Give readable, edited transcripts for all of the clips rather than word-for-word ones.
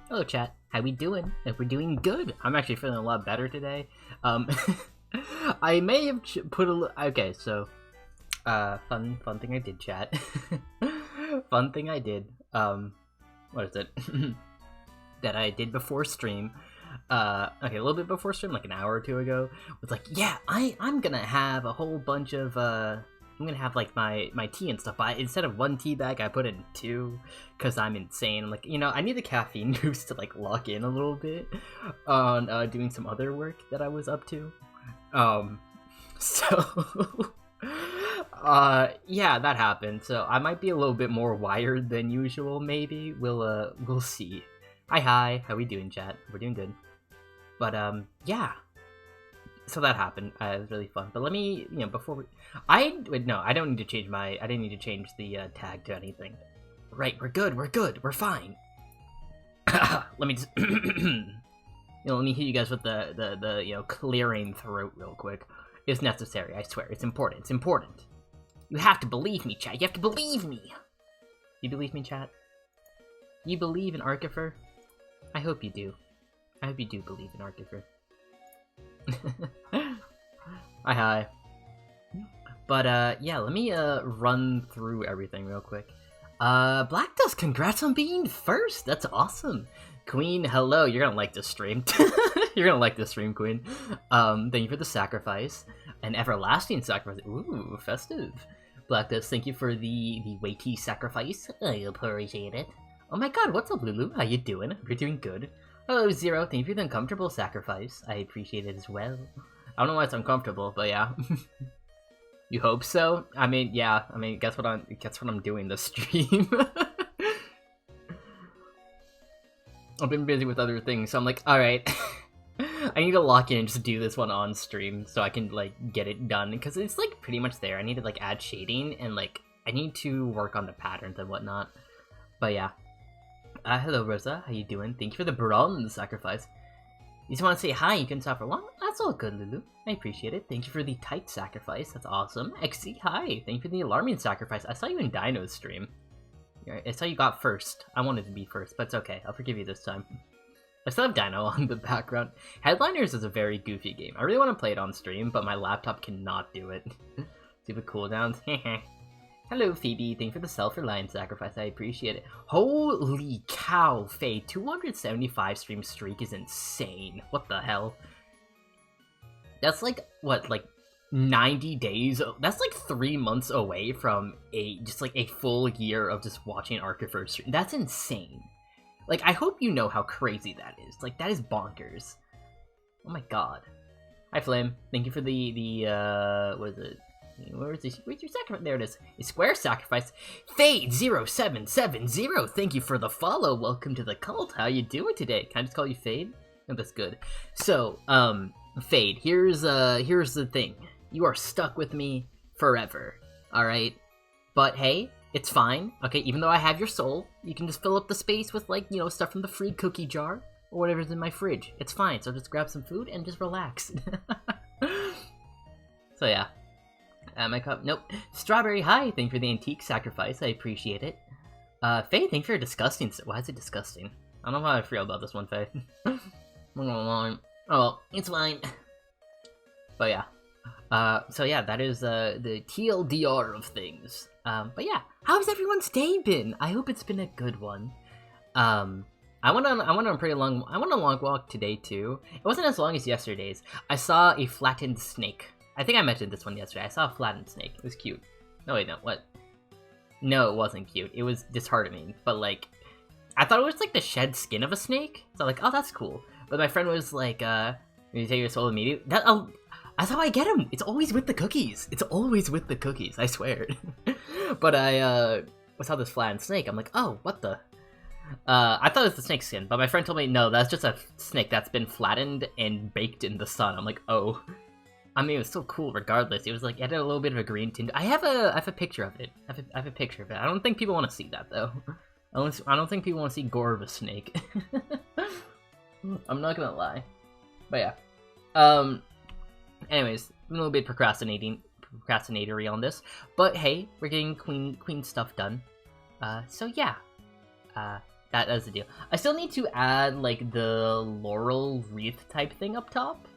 Hello, chat. How we doing? We're doing good. I'm actually feeling a lot better today. I may have put a okay. So, fun thing I did, chat. Fun thing I did. What is it? That I did before stream. Okay, a little bit before stream, like an hour or two ago, was like, yeah, I'm gonna have a whole bunch of I'm gonna have like my tea and stuff, but instead of one tea bag, I put it in two, because I'm insane. I'm like, you know, I need the caffeine boost to like lock in a little bit on doing some other work that I was up to. So yeah, that happened. So I might be a little bit more wired than usual, maybe. We'll see. Hi, how we doing, chat? We're doing good. But yeah. So that happened. It was really fun. But let me, you know, before we... I don't need to change I didn't need to change the tag to anything. Right, we're good, we're fine. Let me just... you know, let me hit you guys with the you know, clearing throat real quick. It's necessary, I swear. It's important, You have to believe me, chat. You have to believe me. You believe me, chat? You believe in Archifer? I hope you do. I hope you do believe in Archifer. Hi. But yeah, let me run through everything real quick. Black Dust, congrats on being first. That's awesome. Queen, hello. You're gonna like this stream. You're gonna like this stream, Queen. Thank you for the sacrifice. An everlasting sacrifice. Ooh, festive. Black Dust, thank you for the weighty sacrifice. I appreciate it. Oh my god, what's up, Lulu? How you doing? You're doing good. Hello, Zero. Thank you for the uncomfortable sacrifice. I appreciate it as well. I don't know why it's uncomfortable, but yeah. You hope so? I mean, yeah. I mean, guess what I'm doing this stream. I've been busy with other things, so I'm like, all right. I need to lock in and just do this one on stream so I can like get it done, because it's like pretty much there. I need to like add shading and like I need to work on the patterns and whatnot. But yeah. Hello, Rosa. How you doing? Thank you for the bronze sacrifice. You just want to say hi, you can stop for long? That's all good, Lulu. I appreciate it. Thank you for the tight sacrifice. That's awesome. XC, hi. Thank you for the alarming sacrifice. I saw you in Dino's stream. I saw you got first. I wanted to be first, but it's okay. I'll forgive you this time. I still have Dino on the background. Headliners is a very goofy game. I really want to play it on stream, but my laptop cannot do it. See the cooldowns? Hello, Phoebe. Thank you for the self-reliant sacrifice. I appreciate it. Holy cow, Faye. 275 stream streak is insane. What the hell? That's like, what, like 90 days? That's like 3 months away from just like a full year of just watching Archifer stream. That's insane. Like, I hope you know how crazy that is. Like, that is bonkers. Oh my god. Hi, Flame. Thank you for what is it? Where's your sacrifice? There it is. A square sacrifice. Fade0770. Thank you for the follow. Welcome to the cult. How you doing today? Can I just call you Fade? Oh, that's good. So, Fade, here's the thing. You are stuck with me forever. Alright? But hey, it's fine. Okay, even though I have your soul, you can just fill up the space with, like, you know, stuff from the free cookie jar or whatever's in my fridge. It's fine. So just grab some food and just relax. So yeah. My cup. Nope. Strawberry, hi. Thank you for the antique sacrifice. I appreciate it. Faye, thank you for disgusting. Why is it disgusting? I don't know how I feel about this one, Faye. Oh, well, it's fine. But yeah. So yeah, that is the TLDR of things. But yeah, how's everyone's day been? I hope it's been a good one. I went on a long walk today too. It wasn't as long as yesterday's. I saw a flattened snake. I think I mentioned this one yesterday. I saw a flattened snake. It was cute. No, wait, no. What? No, it wasn't cute. It was disheartening. But, like, I thought it was, like, the shed skin of a snake. So I'm like, oh, that's cool. But my friend was like, you take your soul immediately. That's how I get him. It's always with the cookies. It's always with the cookies. I swear. But I saw this flattened snake. I'm like, oh, what the? I thought it was the snake skin. But my friend told me, no, that's just a snake that's been flattened and baked in the sun. I'm like, oh. I mean, it was still cool regardless. It was like, it had a little bit of a green tint. I have a picture of it. I have a picture of it. I don't think people want to see that, though. I don't think people want to see gore of a snake. I'm not gonna lie. But yeah. Anyways, a little bit procrastinatory on this. But hey, we're getting queen stuff done. So yeah. That's the deal. I still need to add, like, the laurel wreath type thing up top.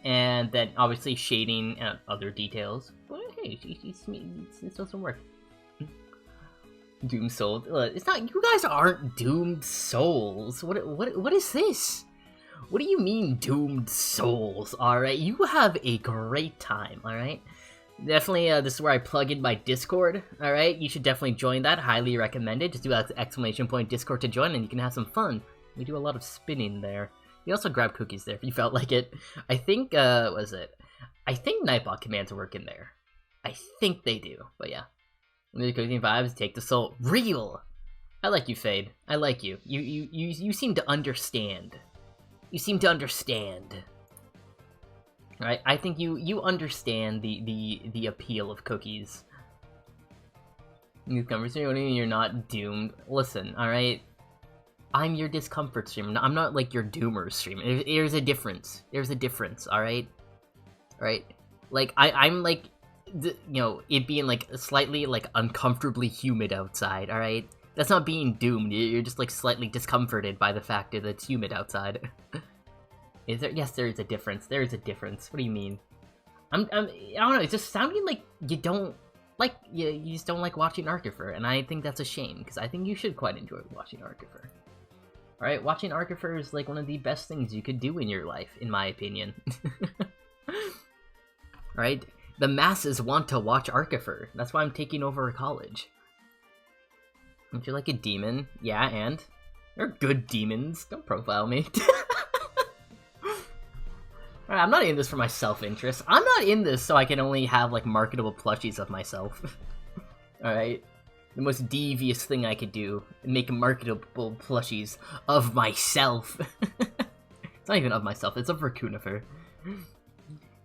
And then, obviously, shading and other details. But hey, it does some work. Doomed Souls. It's not... You guys aren't Doomed Souls. What is this? What do you mean, Doomed Souls? Alright, you have a great time, alright? Definitely, this is where I plug in my Discord, alright? You should definitely join that, highly recommended. Just do that exclamation point Discord to join and you can have some fun. We do a lot of spinning there. You also grab cookies there if you felt like it. I think, what was it? I think Nightbot commands work in there. I think they do, but yeah. The cooking vibes, take the soul. Real! I like you, Fade. I like you. You seem to understand. You seem to understand. Alright, I think you understand the appeal of cookies. Newcomers, you're not doomed. Listen, alright? I'm your discomfort stream. I'm not like your doomer stream. There's a difference. There's a difference, alright? Alright? Like, I'm like, you know, it being like slightly like uncomfortably humid outside, alright? That's not being doomed. You're just like slightly discomforted by the fact that it's humid outside. Is there? Yes, there is a difference. There is a difference. What do you mean? I don't know. It's just sounding like you don't like you just don't like watching Arkifer, and I think that's a shame because I think you should quite enjoy watching Arkifer. All right, watching Arkifer is like one of the best things you could do in your life, in my opinion. Right? The masses want to watch Arkifer. That's why I'm taking over a college. Don't you like a demon? Yeah, and they're good demons. Don't profile me. Alright, I'm not in this for my self-interest. I'm not in this so I can only have, like, marketable plushies of myself. Alright? The most devious thing I could do, make marketable plushies of myself. It's not even of myself, it's of Raccoonifer.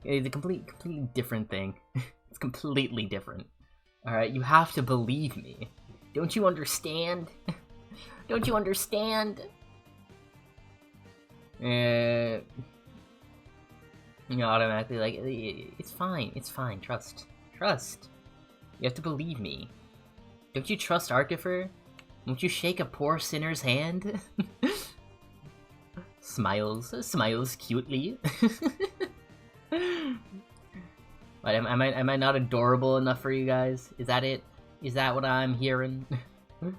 It's a completely different thing. It's completely different. Alright, you have to believe me. Don't you understand? Don't you understand? You automatically like, it's fine, trust. You have to believe me. Don't you trust Arkifer? Won't you shake a poor sinner's hand? Smiles cutely. What, am I not adorable enough for you guys? Is that it? Is that what I'm hearing? Do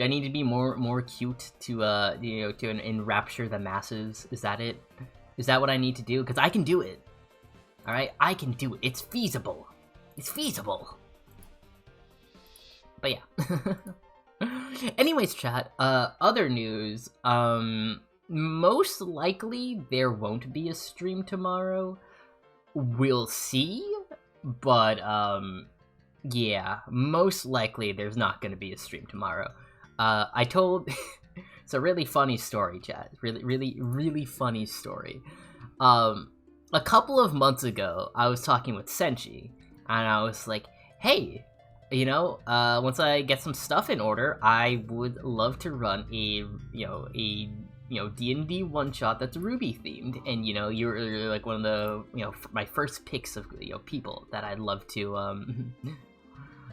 I need to be more cute to you know, to enrapture the masses? Is that it? Is that what I need to do? Because I can do it. Alright? I can do it. It's feasible. It's feasible. But yeah. Anyways, chat, other news. Most likely there won't be a stream tomorrow. We'll see. But, yeah. Most likely there's not going to be a stream tomorrow. I told... It's a really funny story, chat. Really funny story. A couple of months ago, I was talking with Senshi, and I was like, hey, you know, once I get some stuff in order, I would love to run a D&D one-shot that's Ruby themed, and, you know, you're like one of the, you know, my first picks of, you know, people that I'd love to,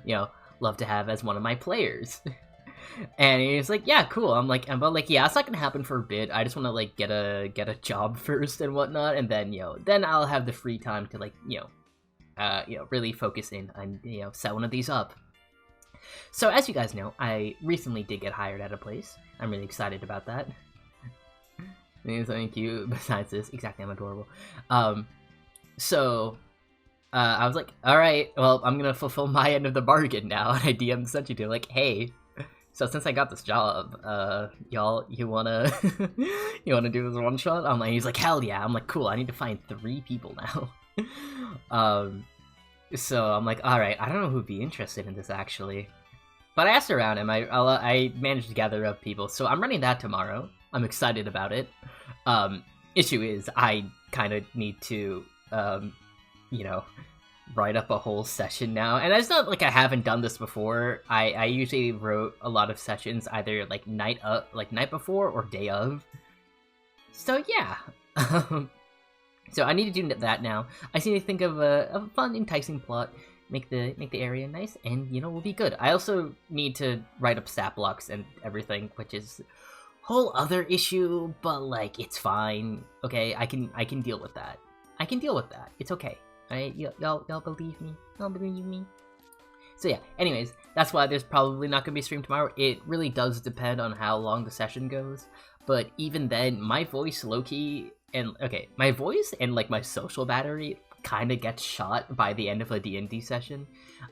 you know, love to have as one of my players. And he's like, yeah, cool. I'm like, yeah, it's not gonna happen for a bit. I just want to like get a job first and whatnot, and then, you know, then I'll have the free time to like, you know, really focus in and, you know, set one of these up. So as you guys know, I recently did get hired at a place. I'm really excited about that. There's something cute besides this. Exactly, I'm adorable. So I was like, all right, well, I'm gonna fulfill my end of the bargain now. And I DM'd Senshi to like, hey. So since I got this job, y'all, you wanna do this one shot? I'm like, he's like, hell yeah. I'm like, cool. I need to find 3 people now. So I'm like, all right. I don't know who'd be interested in this actually, but I asked around him. I managed to gather up people. So I'm running that tomorrow. I'm excited about it. Issue is, I kind of need to, you know, write up a whole session now, and it's not like I haven't done this before. I usually wrote a lot of sessions either like night before or day of. So yeah, so I need to do that now. I just need to think of a fun, enticing plot. make the area nice, and you know, we'll be good. I also need to write up stat blocks and everything, which is whole other issue, but like it's fine. Okay, I can deal with that. I can deal with that. It's okay. Alright, y'all believe me? Y'all believe me? So yeah, anyways, that's why there's probably not gonna be a stream tomorrow. It really does depend on how long the session goes. But even then, my voice low-key, and okay, my voice and like my social battery kind of gets shot by the end of a D&D session.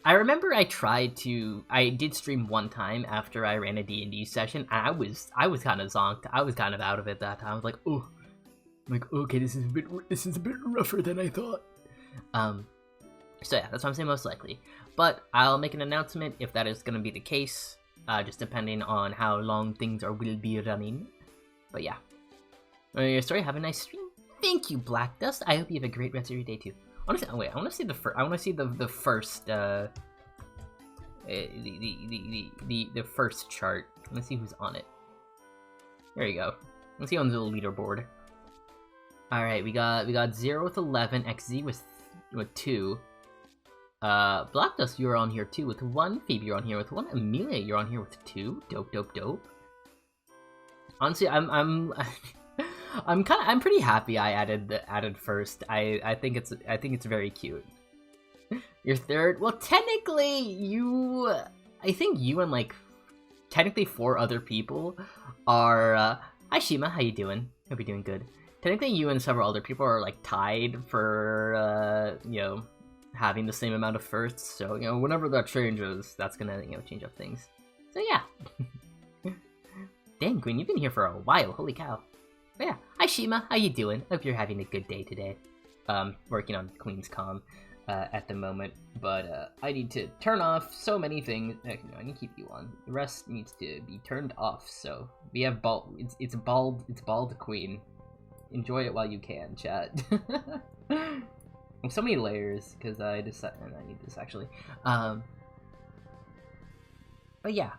I remember I did stream one time after I ran a D&D session, and I was kind of zonked. I was kind of out of it that time. I was like, oh, okay, this is a bit rougher than I thought. So yeah, that's what I'm saying, most likely. But I'll make an announcement if that is going to be the case, just depending on how long things will be running. But yeah. Your story, have a nice stream. Thank you, Black Dust. I hope you have a great rest of your day too. Honestly, wait, I want to see the first the first chart. Let's see who's on it. There you go. Let's see on the leaderboard. All right, we got 0 with 11. XZ with 2. Black Dust, you're on here too with 1. Phoebe, you're on here with 1. Amelia, you're on here with 2. Dope. Honestly, I'm pretty happy I added first. I think it's very cute. You're third. Well, technically, I think you and like technically 4 other people are. Hi Shima, how you doing? Hope you're doing good. Technically, you and several other people are like tied for you know, having the same amount of firsts. So you know, whenever that changes, that's gonna, you know, change up things. So yeah. Dang, Queen, you've been here for a while. Holy cow. But yeah, hi Shima, how you doing? Hope you're having a good day today. Working on Queen's Comm at the moment, but I need to turn off so many things. No, I need to keep you on. The rest needs to be turned off. So we have it's bald Queen. Enjoy it while you can, chat. So many layers because I decided I need this actually. But yeah.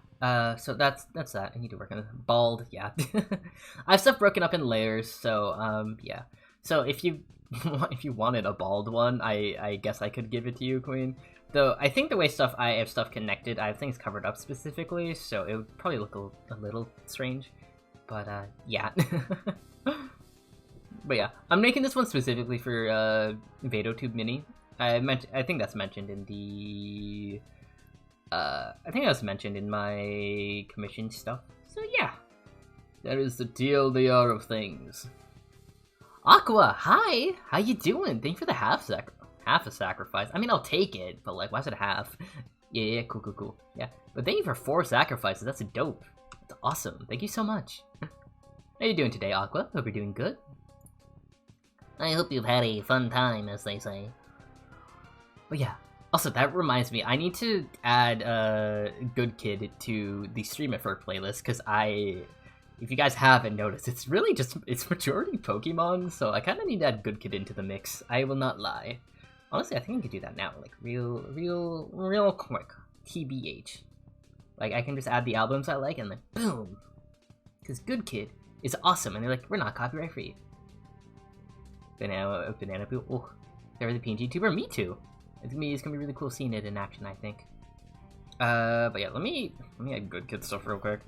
So that's that. I need to work on it. Bald, yeah. I have stuff broken up in layers, so yeah. So if you wanted a bald one, I guess I could give it to you, Queen. Though I think the way I have stuff connected, I have things covered up specifically, so it would probably look a little strange. But yeah. But yeah, I'm making this one specifically for VatoTube Mini. I think that's mentioned in the. I think that was mentioned in my commission stuff. So yeah, that is the TLDR of things. Aqua, hi! How you doing? Thank you for the half a sacrifice. I mean, I'll take it, but like, why is it half? Yeah, cool. Yeah, but thank you for 4 sacrifices. That's dope. That's awesome. Thank you so much. How you doing today, Aqua? Hope you're doing good. I hope you've had a fun time, as they say. But yeah. Also, that reminds me, I need to add Good Kid to the Stream It For playlist, because if you guys haven't noticed, it's really it's majority Pokemon, so I kind of need to add Good Kid into the mix. I will not lie. Honestly, I think I could do that now, like, real quick. TBH. Like, I can just add the albums I like, and then boom! Because Good Kid is awesome, and they're like, we're not copyright free. Banana Poo. Oh, they're the PNG tuber. Me too. It's gonna be really cool seeing it in action, I think. But yeah, let me add Good Kid stuff real quick.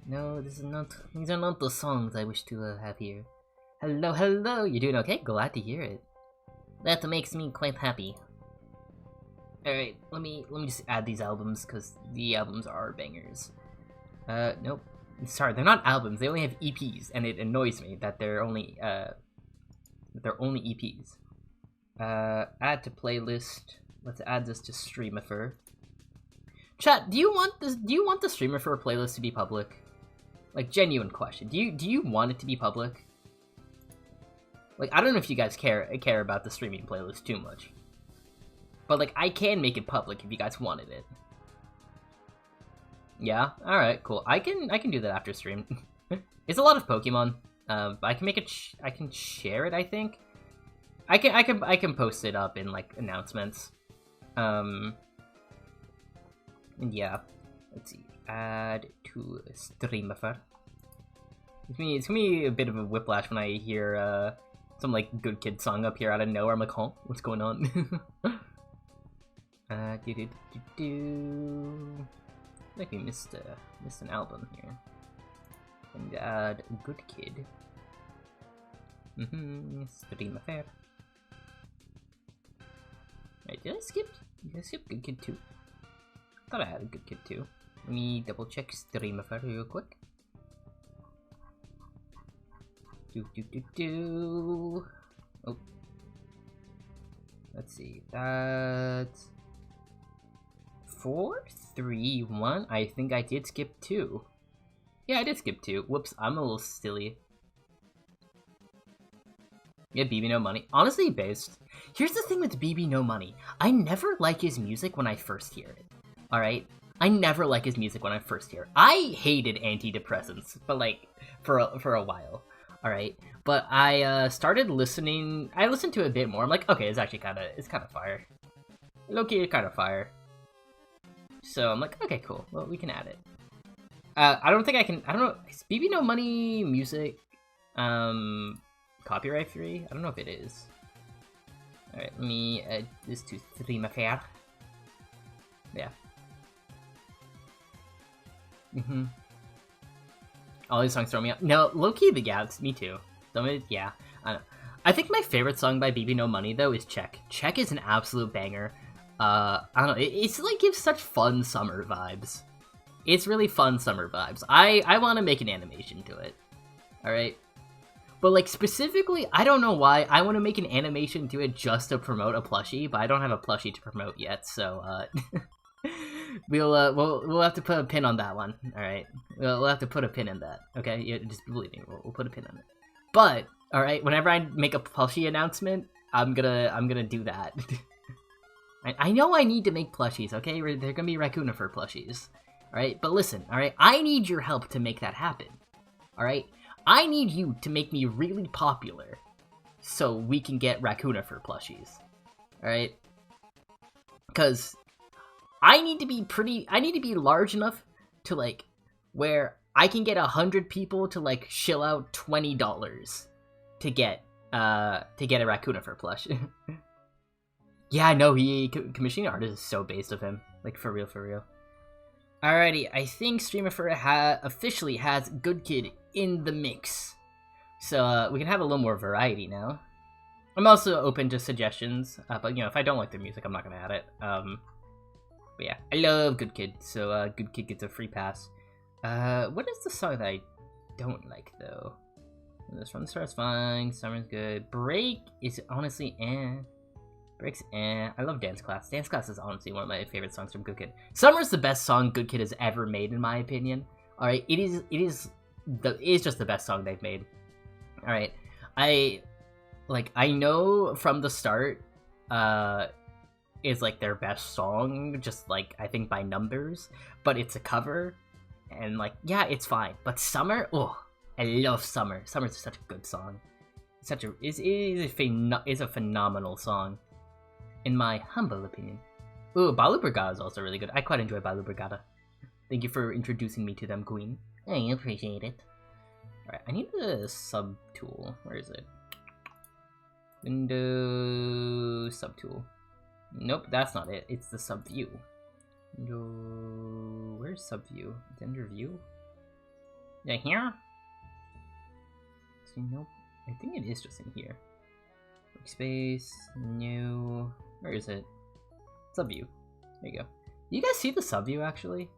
No, these are not the songs I wish to have here. Hello, you're doing okay? Glad to hear it. That makes me quite happy. Alright, let me just add these albums, because the albums are bangers. Nope. Sorry, they're not albums, they only have EPs, and it annoys me that they're only EPs. Add to playlist. Let's add this to Streamifer. Chat, do you want the Streamifer playlist to be public? Like, genuine question. Do you want it to be public? Like, I don't know if you guys care about the streaming playlist too much. But like, I can make it public if you guys wanted it. Yeah? Alright, cool. I can do that after stream. It's a lot of Pokemon. But I can make it I can share it, I think. I can post it up in like announcements. And yeah, let's see. Add to Streamifer. It's gonna be a bit of a whiplash when I hear some like Good Kid song up here out of nowhere. I'm like, huh, what's going on? do do do do. I think we missed an album here. And add Good Kid. Stream affair. Right, did I skip Good Kid 2? I thought I had a Good Kid 2. Let me double check Stream affair real quick. Oh. Let's see. That's 4, 3, 1. I think I did skip 2. Yeah, I did skip 2. Whoops, I'm a little silly. Yeah, BB No Money. Honestly, based. Here's the thing with BB No Money. I never like his music when I first hear it. Alright? I never like his music when I first hear it. I hated antidepressants, but like, for a while. Alright? But I started listening. I listened to it a bit more. I'm like, okay, it's kind of fire. Low-key, it's kind of fire. So I'm like, okay, cool. Well, we can add it. I don't know. Is BB No Money music copyright free? I don't know if it is. Alright, let me add this to Stream Affair. Yeah. All these songs throw me up. No, low-key, me too. Yeah, I don't know. I think my favorite song by BB No Money, though, is Check. Check is an absolute banger. I don't know, it's like gives such fun summer vibes. It's really fun summer vibes. I want to make an animation to it. Alright? But like specifically, I don't know why, I want to make an animation to it just to promote a plushie, but I don't have a plushie to promote yet, so we'll have to put a pin on that one. Alright? We'll have to put a pin in that. Okay? Yeah, just believe me, we'll put a pin on it. But, alright, whenever I make a plushie announcement, I'm gonna do that. I know I need to make plushies, okay? They're gonna be Raccoonifer plushies. Alright? But listen, alright? I need your help to make that happen. Alright? I need you to make me really popular so we can get Raccoonifer plushies. Alright? Because I need to be large enough to, like, where I can get 100 people to, like, shill out $20 to get a Raccoonifer plush. Yeah, I know, commissioning artist is so based of him. Like, for real, for real. Alrighty, I think Streamifer officially has Good Kid in the mix. So, we can have a little more variety now. I'm also open to suggestions, but, you know, if I don't like their music, I'm not gonna add it. But yeah, I love Good Kid, so, Good Kid gets a free pass. What is the song that I don't like, though? This one starts fine, Summer's good. Break is honestly, Break's I love Dance Class. Dance Class is honestly one of my favorite songs from Good Kid. Summer's the best song Good Kid has ever made, in my opinion. Alright, it is just the best song they've made. Alright, I know from the start, is like their best song, just like, I think by numbers, but it's a cover, and like, yeah, it's fine. But Summer, oh, I love Summer. Summer's such a good song. It's a phenomenal song, in my humble opinion. Ooh, Balu Brigada is also really good. I quite enjoy Balu Brigada. Thank you for introducing me to them, Queen. I appreciate it. Alright, I need the sub tool. Where is it? Window sub tool. Nope, that's not it. It's the sub view. Where's sub view? It's under view? Yeah, here? See, nope. I think it is just in here. Workspace, new. Where is it? Sub view. There you go. You guys see the sub view actually?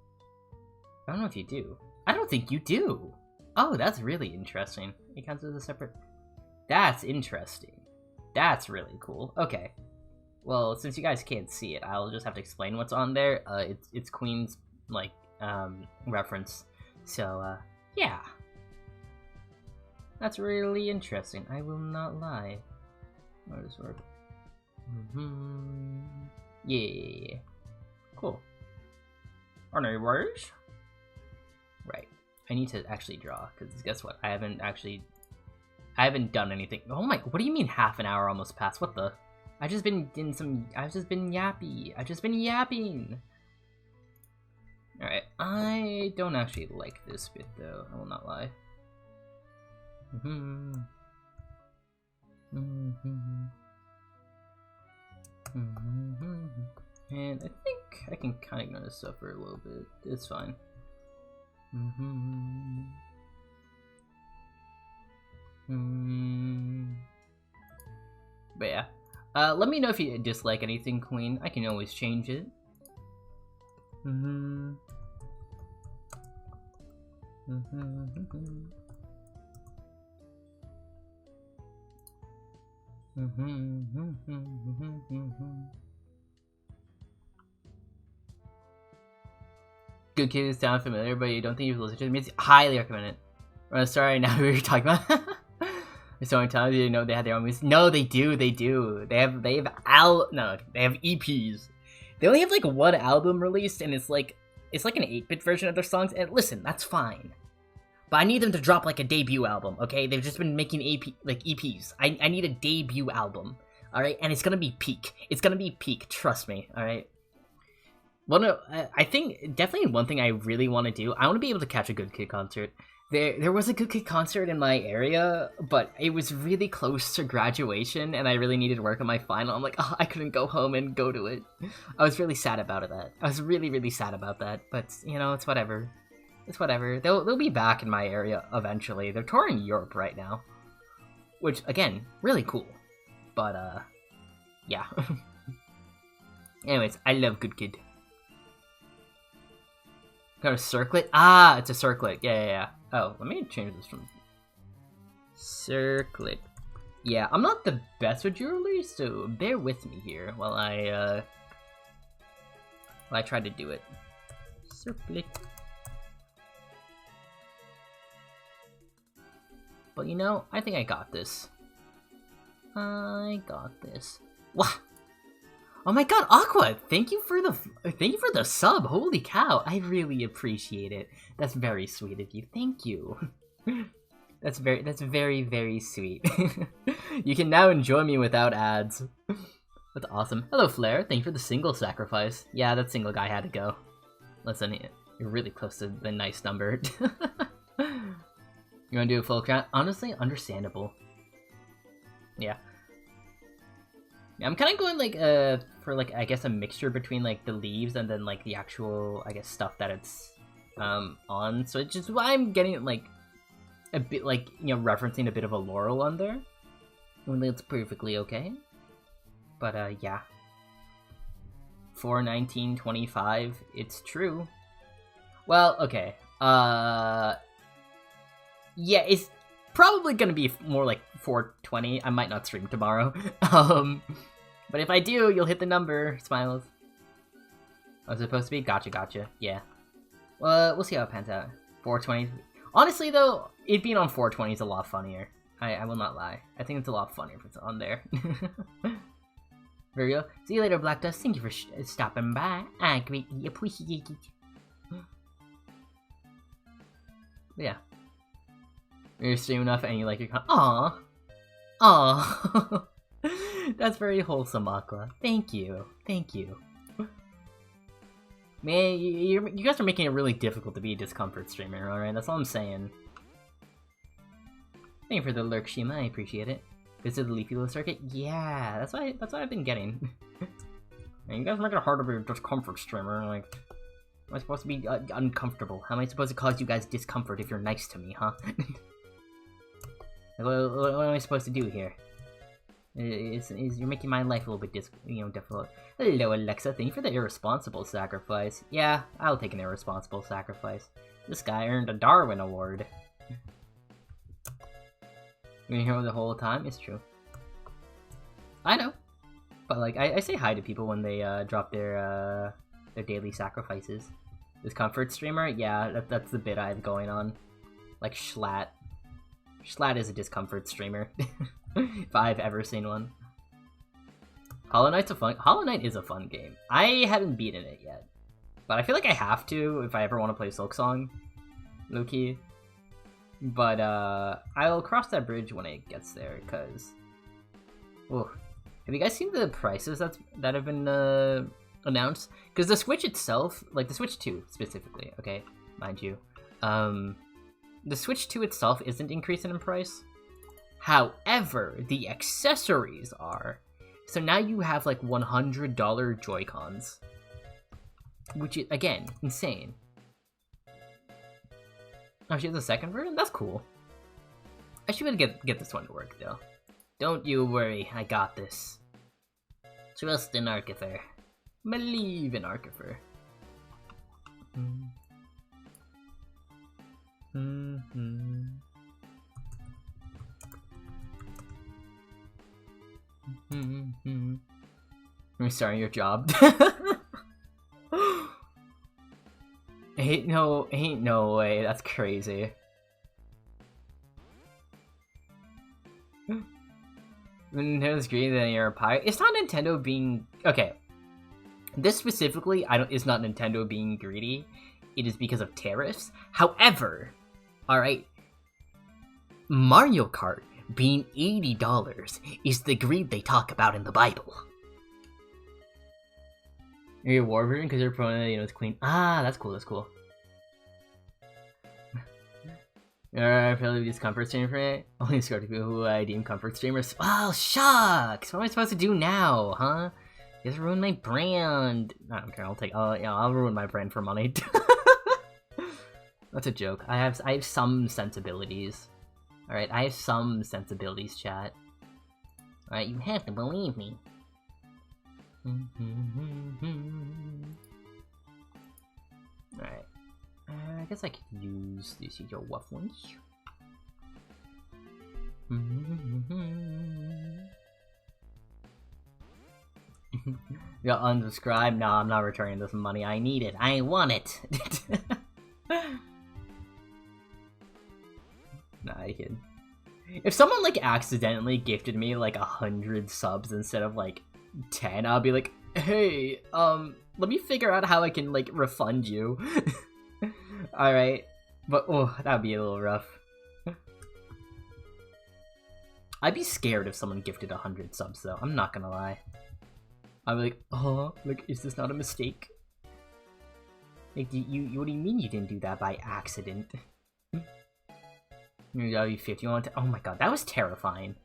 I don't know if you do. I don't think you do. Oh, that's really interesting. It counts as a separate. That's interesting. That's really cool. Okay. Well, since you guys can't see it, I'll just have to explain what's on there. It's Queen's like reference. So yeah. That's really interesting. I will not lie. How does this work? Yeah. Cool. Anyways. Right. I need to actually draw, because guess what? I haven't done anything. Oh my, what do you mean half an hour almost passed? What the? I've just been yappy. I've just been yapping. Alright, I don't actually like this bit though, I will not lie. And I think I can kind of ignore this stuff for a little bit. It's fine. But yeah. Let me know if you dislike anything, Queen. I can always change it. Good Kid sound familiar, but you don't think you've listened to it. Highly recommend it. Sorry, now we were talking about. So many times you know they had their own music. No, they do. They have EPs. They only have like one album released, and it's like an 8-bit version of their songs. And listen, that's fine. But I need them to drop like a debut album, okay? They've just been making EPs. I need a debut album, alright? And it's gonna be peak. It's gonna be peak, trust me, alright? Well, no, I think definitely one thing I really want to do, I want to be able to catch a Good Kid concert. There was a Good Kid concert in my area, but it was really close to graduation, and I really needed to work on my final. I'm like, oh, I couldn't go home and go to it. I was really sad about that. I was really, really sad about that, but, you know, it's whatever. It's whatever. They'll be back in my area eventually. They're touring Europe right now, which, again, really cool. But, yeah. Anyways, I love Good Kid. Got a circlet? Ah, it's a circlet. Yeah. Oh, let me change this from circlet. Yeah, I'm not the best with jewelry, so bear with me here while I try to do it. Circlet. But you know, I think I got this. Wow. Oh my god, Aqua! Thank you for the sub. Holy cow, I really appreciate it. That's very sweet of you. Thank you. That's very, very sweet. You can now enjoy me without ads. That's awesome. Hello, Flair. Thank you for the single sacrifice. Yeah, that single guy had to go. Listen, you're really close to the nice number. You wanna do a full count? Honestly, understandable. Yeah. I'm kind of going like for like I guess a mixture between like the leaves and then like the actual I guess stuff that it's on. So it's just why I'm getting like a bit like, you know, referencing a bit of a laurel on there. When it's perfectly okay. But yeah. 4/19/25. It's true. Well, okay. Yeah, it's probably gonna be more like 4/20. I might not stream tomorrow. But if I do, you'll hit the number. Smiles. Was it supposed to be? Gotcha. Yeah. Well, we'll see how it pans out. 4/20. Honestly, though, it being on 4/20 is a lot funnier. I will not lie. I think it's a lot funnier if it's on there. There we go. See you later, Black Dust. Thank you for stopping by. I greatly appreciate it. Yeah. You're streaming enough and you like your Aww. That's very wholesome, Aqua. Thank you. Man, you guys are making it really difficult to be a discomfort streamer, alright? That's all I'm saying. Thank you for the lurk, Shima. I appreciate it. Visit the Leafy Little Circuit? Yeah, that's what I've been getting. Man, you guys make it hard to be a discomfort streamer. Like, am I supposed to be uncomfortable? How am I supposed to cause you guys discomfort if you're nice to me, huh? What am I supposed to do here? You're making my life a little bit difficult. Hello, Alexa. Thank you for the irresponsible sacrifice. Yeah, I'll take an irresponsible sacrifice. This guy earned a Darwin Award. You're here the whole time? It's true. I know. But, like, I say hi to people when they drop their daily sacrifices. Discomfort streamer? Yeah, that's the bit I have going on. Like, Schlatt. Schlatt is a discomfort streamer. If I've ever seen one. Hollow Knight is a fun game. I haven't beaten it yet. But I feel like I have to if I ever want to play Silksong. Low-key. But, I'll cross that bridge when it gets there, because... Ooh. Have you guys seen the prices that have been, announced? Because the Switch itself, like the Switch 2 specifically, okay, mind you, the Switch 2 itself isn't increasing in price. However, the accessories are. So now you have like $100 Joy-Cons. Which is, again, insane. Oh, she has a second version? That's cool. I should be able to get this one to work, though. Don't you worry, I got this. Trust in Arcifer. Believe in Arcifer. You're starting your job. Ain't no way, that's crazy. Nintendo's greedy that you're a pirate. It's not Nintendo being okay. This specifically, it's not Nintendo being greedy. It is because of tariffs. However, alright, Mario Kart being $80 is the greed they talk about in the Bible. You're a war version because you're promoting, you know, it's Queen. Ah, that's cool, that's cool. I probably use comfort streamer for it. Only score to people who I deem comfort streamers. Oh, shucks! What am I supposed to do now, huh? You just ruined my brand. I don't care. I'll ruin my brand for money. That's a joke. I have some sensibilities. All right, I have some sensibilities, chat. All right, you have to believe me. All right. I guess I could use these your waffles. Yeah, unsubscribe. No, I'm not returning this money. I need it. I want it. Nah, I kid. If someone like accidentally gifted me like 100 subs instead of like 10, I'll be like, hey, let me figure out how I can like refund you. Alright, but oh, that would be a little rough. I'd be scared if someone gifted 100 subs though, I'm not gonna lie. I'd be like, oh, like, is this not a mistake? Like, what do you mean you didn't do that by accident? You're 51. Oh my god, that was terrifying.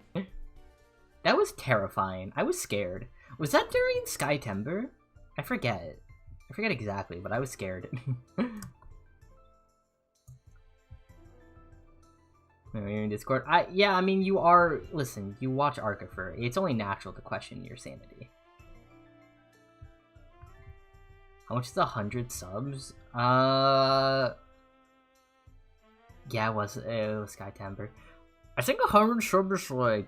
That was terrifying. I was scared. Was that during Skytember? I forget. I forget exactly, but I was scared. You're in Discord. Yeah, I mean, you are. Listen, you watch Arcifer. It's only natural to question your sanity. How much is 100 subs? Yeah, it was Skytember. I think 100 subs is like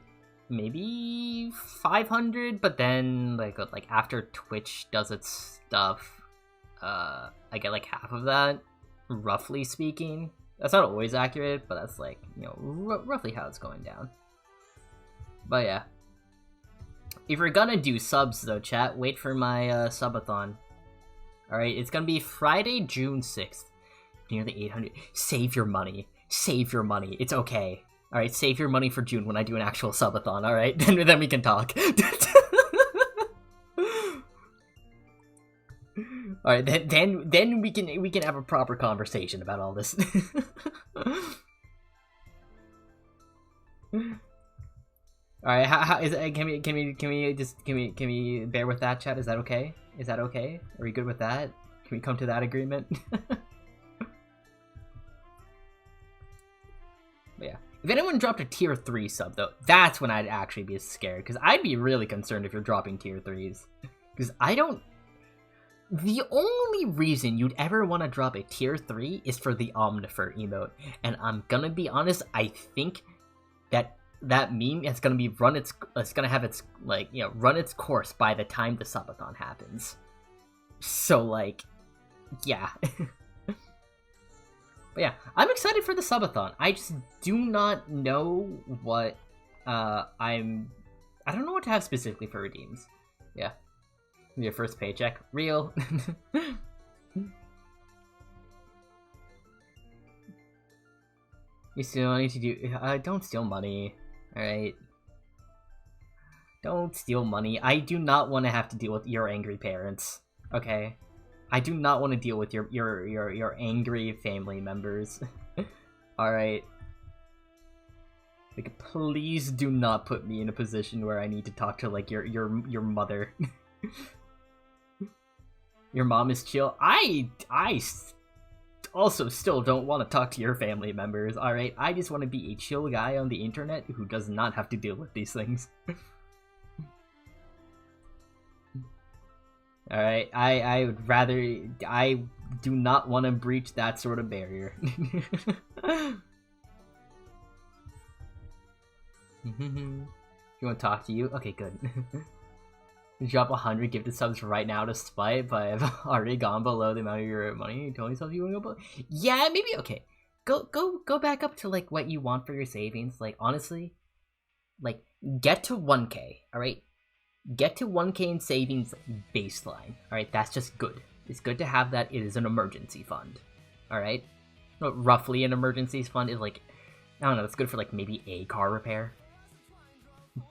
maybe 500, but then like after Twitch does its stuff, I get like half of that, roughly speaking. That's not always accurate, but that's like, you know, roughly how it's going down. But yeah, if you're gonna do subs though, chat, wait for my subathon. All right, it's gonna be Friday, June 6th. Near the 800. Save your money. Save your money. It's okay. All right, save your money for June when I do an actual subathon. All right, then we can talk. All right, then we can have a proper conversation about all this. All right, how is it? Can we bear with that, chat? Is that okay? Is that okay? Are we good with that? Can we come to that agreement? But yeah, if anyone dropped a tier 3 sub though, that's when I'd actually be scared, because I'd be really concerned if you're dropping tier 3s, because I don't. The only reason you'd ever want to drop a tier 3 is for the Omnifer emote, and I'm gonna be honest, I think that meme is gonna be run its course by the time the subathon happens. So like, yeah. But yeah, I'm excited for the subathon. I just do not know what I don't know what to have specifically for redeems. Yeah. Your first paycheck. Real. You still need to do don't steal money. Alright. Don't steal money. I do not want to have to deal with your angry parents. Okay? I do not want to deal with your angry family members. Alright. Like, please do not put me in a position where I need to talk to, like, your mother. Your mom is chill. I also still don't want to talk to your family members, alright? I just want to be a chill guy on the internet who does not have to deal with these things. Alright, I would rather... I do not want to breach that sort of barrier. You want to talk to you? Okay, good. Drop 100 gifted subs right now to spite, but I've already gone below the amount of your money. You told yourself you want to go below. Yeah, maybe, okay. Go back up to, like, what you want for your savings. Like, honestly, like, get to 1k, alright? Get to 1k in savings baseline, alright? That's just good. It's good to have that. It is an emergency fund, alright? Roughly an emergency fund is, like, I don't know, it's good for, like, maybe a car repair.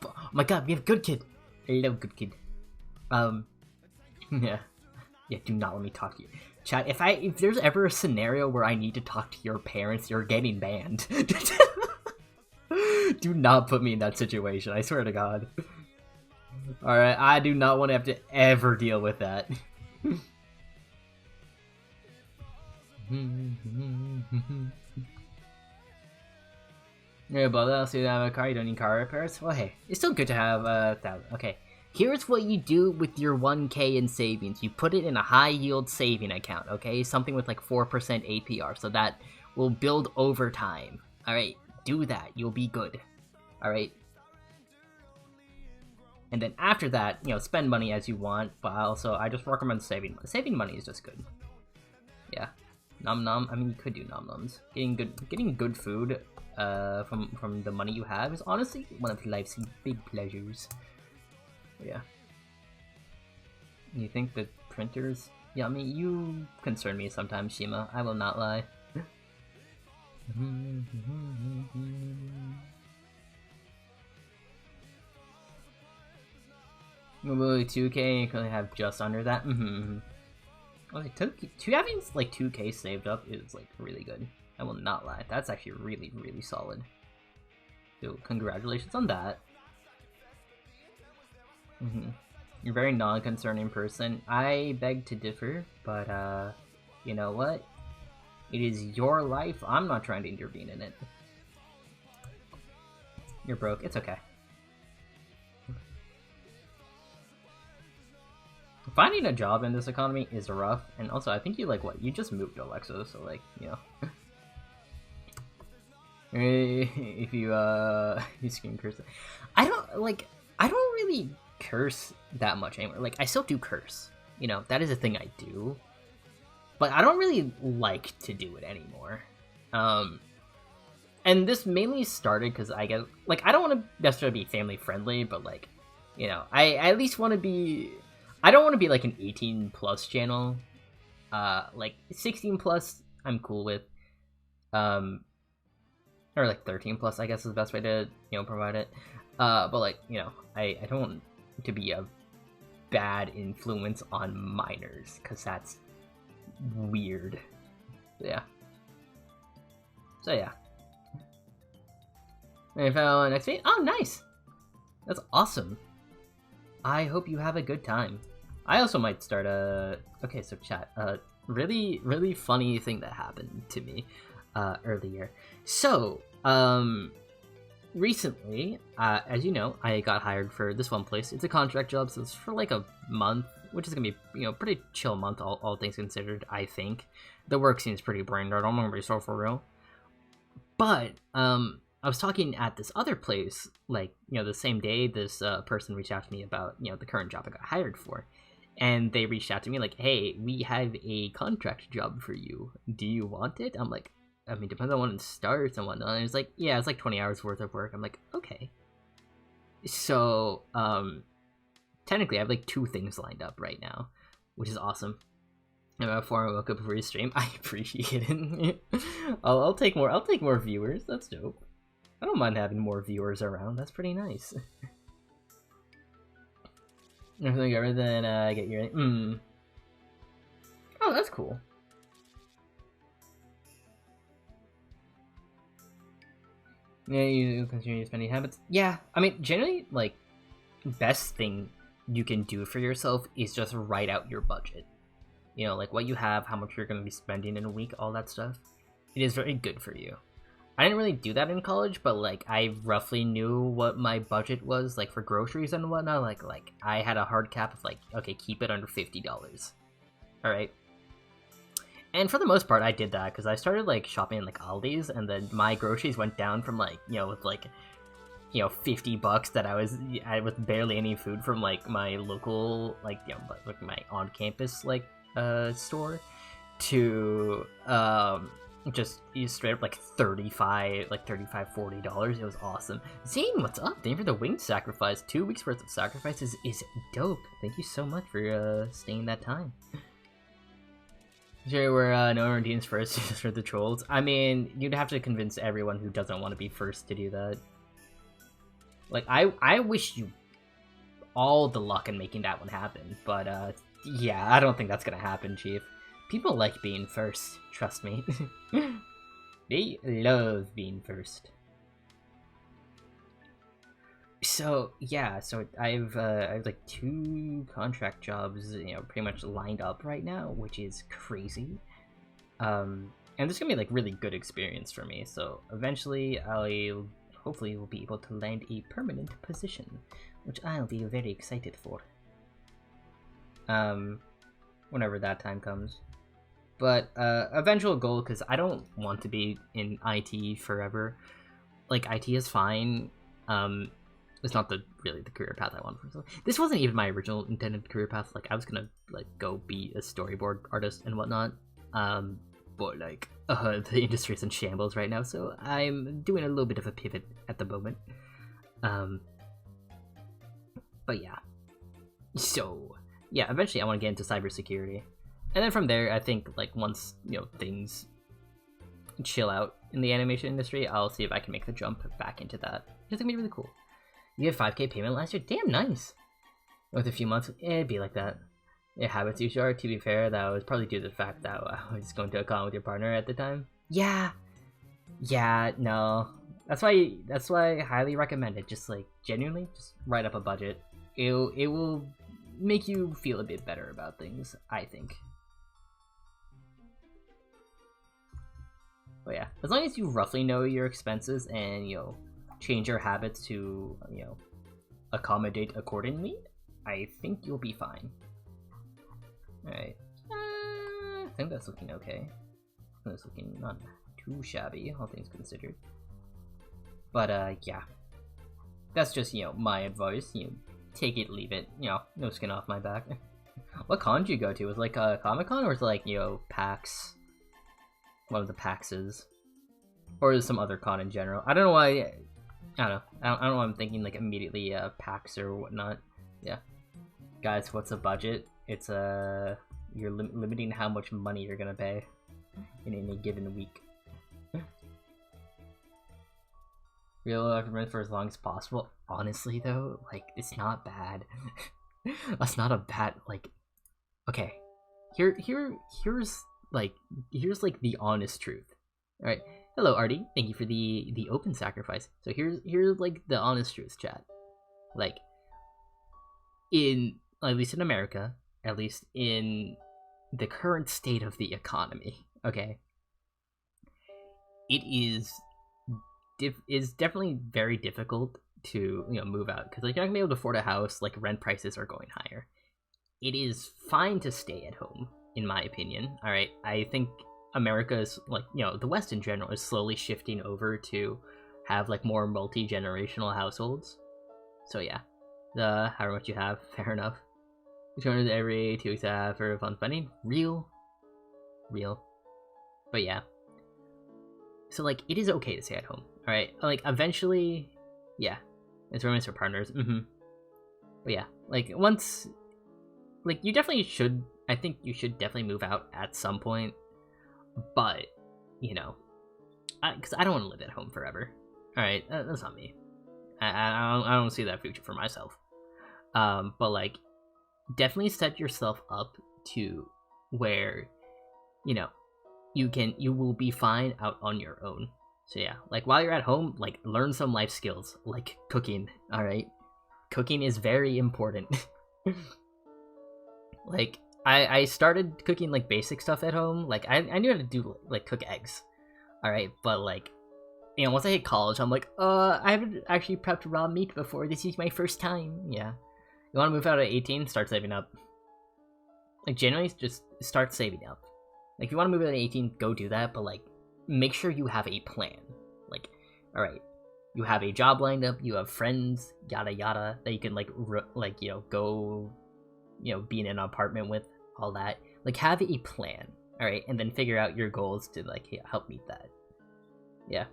Oh my god, we have Good Kid. Hello, Good Kid. Yeah, do not let me talk to you. Chat, if there's ever a scenario where I need to talk to your parents, you're getting banned. Do not put me in that situation, I swear to god. Alright, I do not want to have to ever deal with that. Yeah, but else you have a car, you don't need car repairs? Well, hey, it's still good to have 1,000. Okay, here's what you do with your 1k in savings. You put it in a high-yield saving account, okay? Something with like 4% APR, so that will build over time. Alright, do that. You'll be good. Alright? And then after that, you know, spend money as you want, but I just recommend saving money. Saving money is just good. Yeah. Nom nom, I mean, you could do nom noms. Getting good food from the money you have is honestly one of life's big pleasures. Yeah. You think that printers? Yeah, I mean, you concern me sometimes, Shima. I will not lie. Maybe 2k, you can have just under that. Okay, having like 2k saved up is like really good. I will not lie. That's actually really, really solid. So congratulations on that. You're a very non-concerning person. I beg to differ, but you know what? It is your life. I'm not trying to intervene in it. You're broke. It's okay. Finding a job in this economy is rough, and also I think you like what? You just moved to Alexa, so like, you know. If you you scream curse. I don't really curse that much anymore. Like, I still do curse. You know, that is a thing I do. But I don't really like to do it anymore. And this mainly started because I guess, like, I don't want to necessarily be family friendly, but like, you know, I at least want to be, I don't want to be like an 18 plus channel. Like 16 plus I'm cool with. Or like 13 plus I guess is the best way to, you know, provide it. But like, you know, I don't want to be a bad influence on minors, because that's weird. Yeah. So yeah. And next week. Oh, nice. That's awesome. I hope you have a good time. I also might start a... Okay, so chat. Really, really funny thing that happened to me earlier. So, recently, as you know, I got hired for this one place. It's a contract job, so it's for like a month, which is gonna be, you know, pretty chill month, all things considered, I think. The work seems pretty brain dead, I'm gonna be so for real. But, I was talking at this other place, like, you know, the same day this person reached out to me about, you know, the current job I got hired for. And they reached out to me like, hey, we have a contract job for you. Do you want it? I'm like, I mean, depends on when it starts and whatnot. And it's like, yeah, it's like 20 hours worth of work. I'm like, okay. So, technically I have like 2 things lined up right now, which is awesome. And before I woke up before you stream, I appreciate it. I'll take more viewers. That's dope. I don't mind having more viewers around. That's pretty nice. Everything better than get your Oh, that's cool. Yeah, you consume your spending habits. Yeah, I mean, generally, like, best thing you can do for yourself is just write out your budget. You know, like what you have, how much you're going to be spending in a week, all that stuff. It is very good for you. I didn't really do that in college, but like I roughly knew what my budget was, like for groceries and whatnot. Like I had a hard cap of like, okay, keep it under $50. All right. And for the most part, I did that because I started like shopping in like Aldi's, and then my groceries went down from like, you know, with like, you know, $50 that I with barely any food from like my local, like, you know, like my on-campus like store, to just straight up like $35, $40. It was awesome. Zane, what's up? Thank you for the winged sacrifice. 2 weeks worth of sacrifices is dope. Thank you so much for staying that time. Sure, we're no Redeems first just for the trolls. I mean, you'd have to convince everyone who doesn't want to be first to do that. Like, I wish you all the luck in making that one happen, but yeah, I don't think that's gonna happen, Chief. People like being first, trust me. They love being first. So yeah, so I have like 2 contract jobs, you know, pretty much lined up right now, which is crazy. And this is gonna be like really good experience for me. So eventually, I'll hopefully will be able to land a permanent position, which I'll be very excited for. Whenever that time comes. But eventual goal, because I don't want to be in IT forever. Like, IT is fine. It's not really the career path I want for myself. This wasn't even my original intended career path. Like, I was gonna like go be a storyboard artist and whatnot. But like, the industry is in shambles right now, so I'm doing a little bit of a pivot at the moment. But yeah. So yeah, eventually I want to get into cybersecurity, and then from there, I think like once, you know, things chill out in the animation industry, I'll see if I can make the jump back into that. It's gonna be really cool. You had 5K payment last year? Damn, nice. With a few months, it'd be like that. Yeah, habits you share. To be fair, that was probably due to the fact that I was going to a con with your partner at the time. Yeah, no. That's why I highly recommend it. Just like genuinely, just write up a budget. It will make you feel a bit better about things, I think. But yeah, as long as you roughly know your expenses and, you know, change your habits to, you know, accommodate accordingly, I think you'll be fine. Alright. I think that's looking okay. That's looking not too shabby, all things considered. But yeah. That's just, you know, my advice. You know, take it, leave it. You know, no skin off my back. What con did you go to? Was it like a Comic-Con, or was it like, you know, PAX? One of the PAXs? Or is some other con in general? I don't know why. I don't know. I don't know why I'm thinking like immediately PAX or whatnot. Yeah. Guys, what's a budget? It's you're limiting how much money you're gonna pay in any given week. Real recommend for as long as possible. Honestly though, like, it's not bad. That's not a bad, like, okay. Here's like the honest truth. Alright. Hello Artie, thank you for the open sacrifice. So here's like the honest truth, chat. Like, in at least in America, at least in the current state of the economy, okay, it is definitely very difficult to, you know, move out, because like you're not gonna be able to afford a house. Like, rent prices are going higher. It is fine to stay at home, in my opinion. All right, I think America is, like, you know, the West in general is slowly shifting over to have like more multi-generational households. So yeah, however much you have, fair enough. $200 every 2 weeks for fun spending. Real. But yeah. So like, it is okay to stay at home. All right. Like, eventually, yeah. It's romance for partners. But yeah, like once, like, you definitely should. I think you should definitely move out at some point. But, you know, because I don't want to live at home forever. All right, that's not me. I don't see that future for myself. But like, definitely set yourself up to where, you know, you will be fine out on your own. So yeah, like while you're at home, like learn some life skills, like cooking. All right, cooking is very important. Like I started cooking like basic stuff at home. Like I knew how to do like cook eggs. All right, but like once I hit college, I'm like, I haven't actually prepped raw meat before. This is my first time. Yeah, you want to move out at 18, start saving up. Like generally, just start saving up. Like if you want to move out at 18, go do that. But like, make sure you have a plan. Like, all right, you have a job lined up, you have friends, yada yada, that you can like go, be in an apartment with, all that. Like have a plan, all right, and then figure out your goals to like help meet that. Yeah.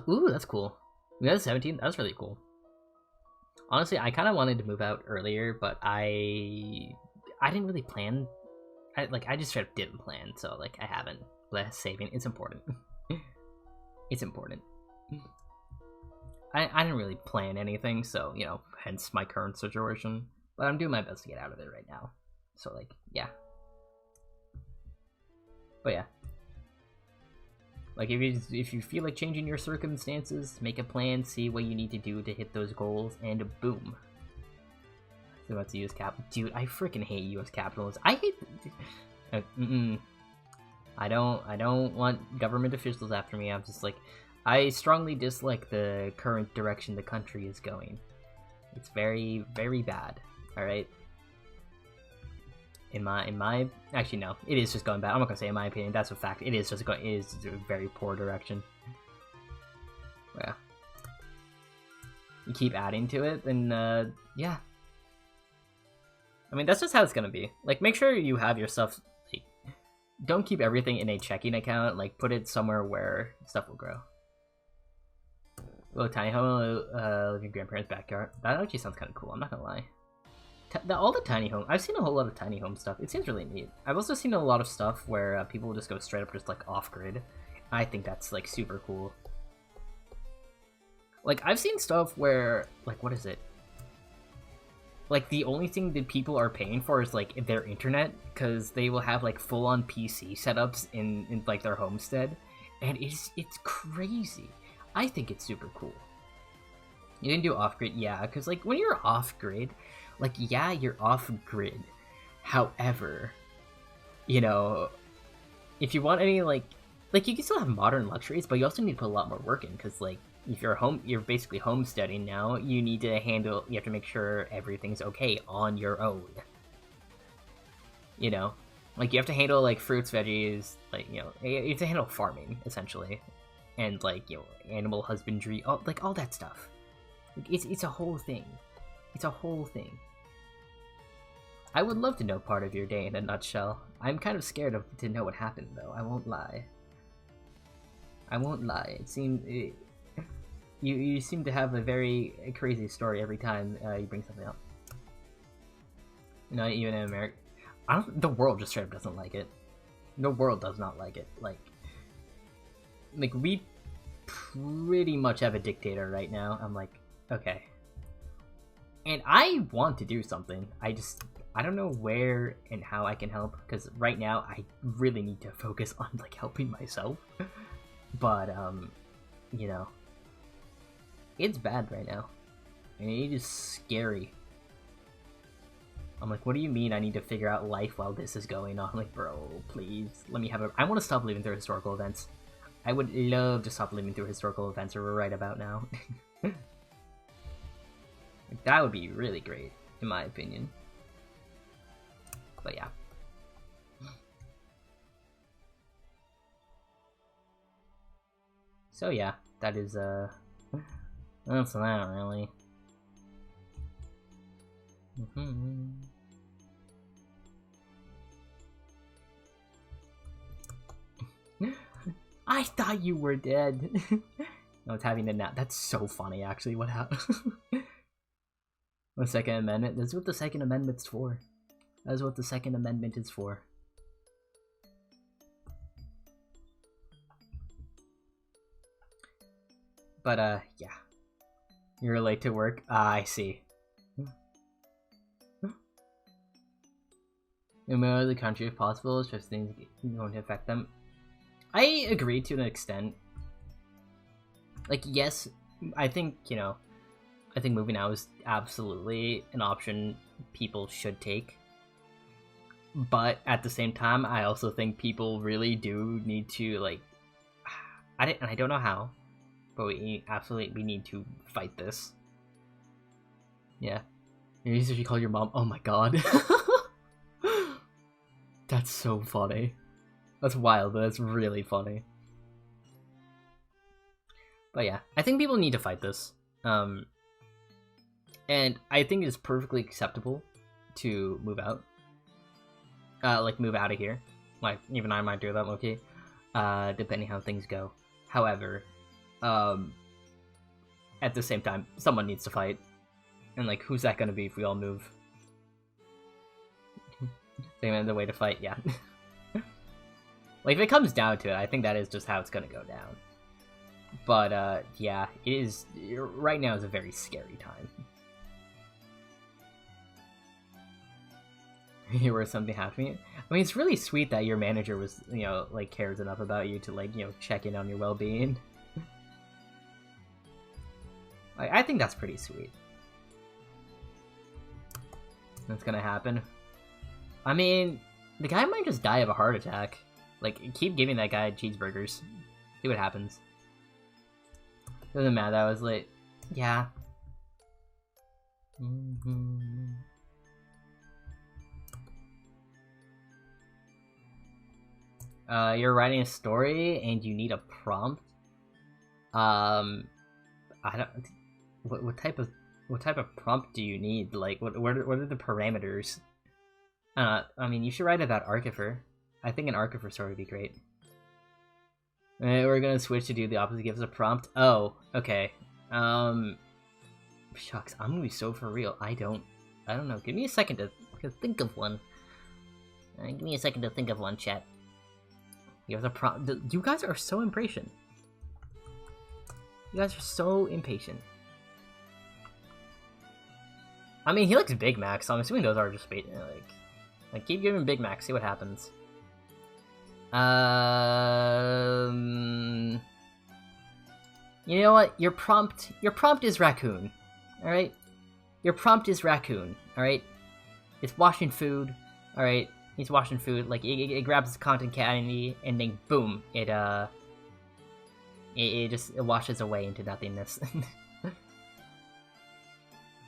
Ooh, that's cool. We got 17. That's really cool. Honestly, I kind of wanted to move out earlier, but I didn't really plan. I just straight up didn't plan, so like I haven't. Less saving, it's important. It's important. I didn't really plan anything, so hence my current situation. But I'm doing my best to get out of it right now. So like, yeah. But yeah. Like if you feel like changing your circumstances, make a plan, see what you need to do to hit those goals, and boom. So that's US cap. Dude, I freaking hate US capitalism. I hate. I don't want government officials after me. I'm just like, I strongly dislike the current direction the country is going. It's very, very bad. All right. In my actually no, it is just going bad. I'm not gonna say in my opinion. That's a fact. It is just going. It is a very poor direction. Yeah. You keep adding to it, then yeah. I mean, that's just how it's gonna be. Like, make sure you have your stuff. Like, don't keep everything in a checking account. Like, put it somewhere where stuff will grow. Little tiny home, live in your grandparents' backyard. That actually sounds kind of cool. I'm not gonna lie. All the tiny home. I've seen a whole lot of tiny home stuff. It seems really neat. I've also seen a lot of stuff where people will just go straight up, just like off grid. I think that's like super cool. Like, I've seen stuff where, like, what is it? Like, the only thing that people are paying for is, like, their internet, because they will have, like, full-on PC setups in like, their homestead, and it's crazy. I think it's super cool. You can do off-grid, yeah, because, like, when you're off-grid, like, yeah, you're off-grid. However, if you want any, like, you can still have modern luxuries, but you also need to put a lot more work in, because, like, if you're basically homesteading now, you have to make sure everything's okay on your own. Like, you have to handle, like, fruits, veggies, like, you have to handle farming, essentially. And, like, animal husbandry, all that stuff. Like, it's a whole thing. It's a whole thing. I would love to know part of your day in a nutshell. I'm kind of scared to know what happened, though. I won't lie. It seemed... You seem to have a very crazy story every time you bring something up. Even in America, the world just straight up doesn't like it. The world does not like it. Like we pretty much have a dictator right now. I'm like, okay. And I want to do something. I don't know where and how I can help, because right now I really need to focus on like helping myself. But it's bad right now. And it is scary. I'm like, what do you mean I need to figure out life while this is going on? I'm like, bro, please, let me have I want to stop living through historical events. I would love to stop living through historical events right about now. Like, that would be really great, in my opinion. But yeah. So yeah, that is, that's that, really. I thought you were dead. No, it's having a nap. That's so funny, actually. What happened? The Second Amendment. That's what the Second Amendment's for. That's what the Second Amendment is for. But, yeah. You're late to work? I see. No matter the country if possible, it's just things going to affect them. I agree to an extent. Like, yes, I think, I think moving out is absolutely an option people should take. But at the same time, I also think people really do need to, like, I don't know how, but we need to fight this. Yeah. You usually call your mom, oh my god. That's so funny. That's wild, but that's really funny. But yeah, I think people need to fight this. And I think it's perfectly acceptable to move out. Like, move out of here. Like, even I might do that, okay? Depending how things go. However, at the same time, someone needs to fight. And, like, who's that gonna be if we all move? The way to fight, yeah. Like, if it comes down to it, I think that is just how it's gonna go down. But, yeah, it is... Right now is a very scary time. Here where something happening. I mean, it's really sweet that your manager was, like, cares enough about you to, like, check in on your well-being. Like, I think that's pretty sweet. That's gonna happen. I mean, the guy might just die of a heart attack. Like, keep giving that guy cheeseburgers. See what happens. Doesn't matter, I was late. Yeah. You're writing a story and you need a prompt. I don't. What type of prompt do you need? Like, what are the parameters? I mean, you should write about Archifer. I think an Archifer story would be great. We're gonna switch to do the opposite. Give us a prompt. Oh, okay. Shucks, I'm gonna be so for real. I don't know. Give me a second to think of one. Give me a second to think of one, chat. Give us a prompt. You guys are so impatient. You guys are so impatient. I mean, he likes Big Macs, so I'm assuming those are just like keep giving Big Macs, see what happens. You know what? Your prompt is raccoon. Alright? Your prompt is raccoon, alright? It's washing food, alright? He's washing food, like, it grabs his cotton candy, and then boom, it just washes away into nothingness.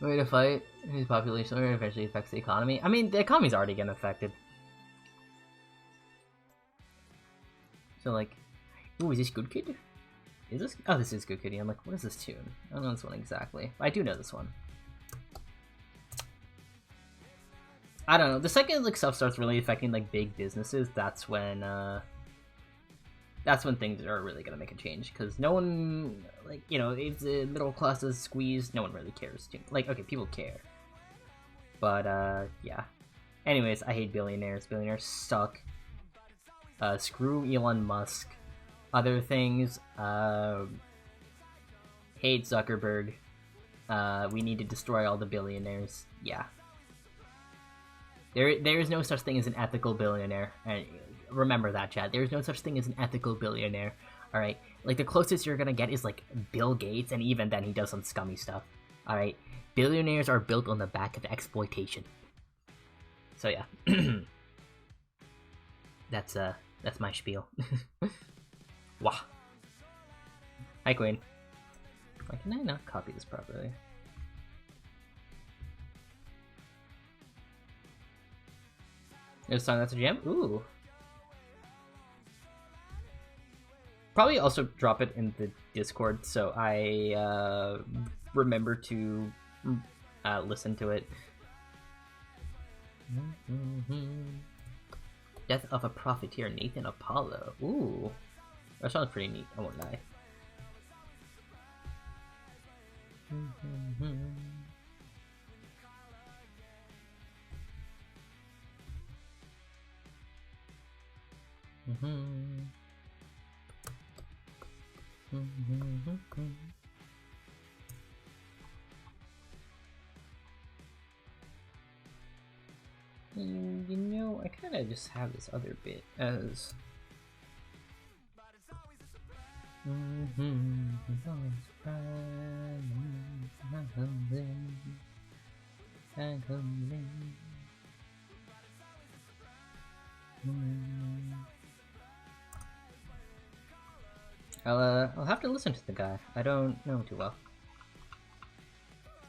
Way to fight. His population eventually affects the economy. I mean, the economy's already getting affected. So, like, ooh, is this Good Kid? Is this? Oh, this is Good Kitty. I'm like, what is this tune? I don't know this one exactly. I do know this one. I don't know. The second, like, stuff starts really affecting, like, big businesses, that's when things are really gonna make a change. Because no one, like, if the middle class is squeezed, no one really cares. Like, okay, people care. But, yeah. Anyways, I hate billionaires. Billionaires suck. Screw Elon Musk. Other things, hate Zuckerberg. We need to destroy all the billionaires. Yeah. There is no such thing as an ethical billionaire. And remember that, chat. There is no such thing as an ethical billionaire. Alright? Like, the closest you're gonna get is, like, Bill Gates, and even then he does some scummy stuff. Alright? Billionaires are built on the back of exploitation. So, yeah. That's my spiel. Wah. Hi, Queen. Why can I not copy this properly? There's a song that's a jam? Ooh. Probably also drop it in the Discord so I remember to listen to it. Death of a Profiteer, Nathan Apollo. Ooh. That sounds pretty neat, I won't lie. You know, I kind of just have this other bit as I'll have to listen to the guy. I don't know too well.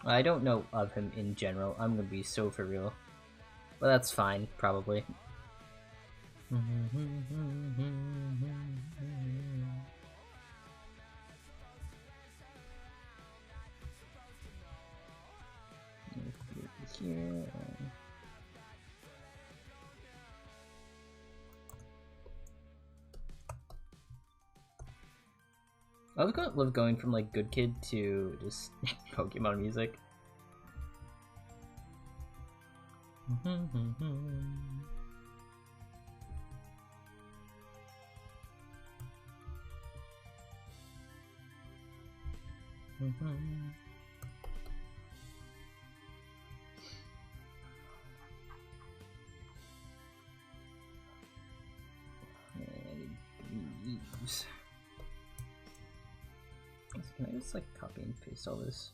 I don't know of him in general. I'm gonna be so for real. But that's fine, probably. Here. I love going from like good kid to just Pokemon music. Can I just like copy and paste all this?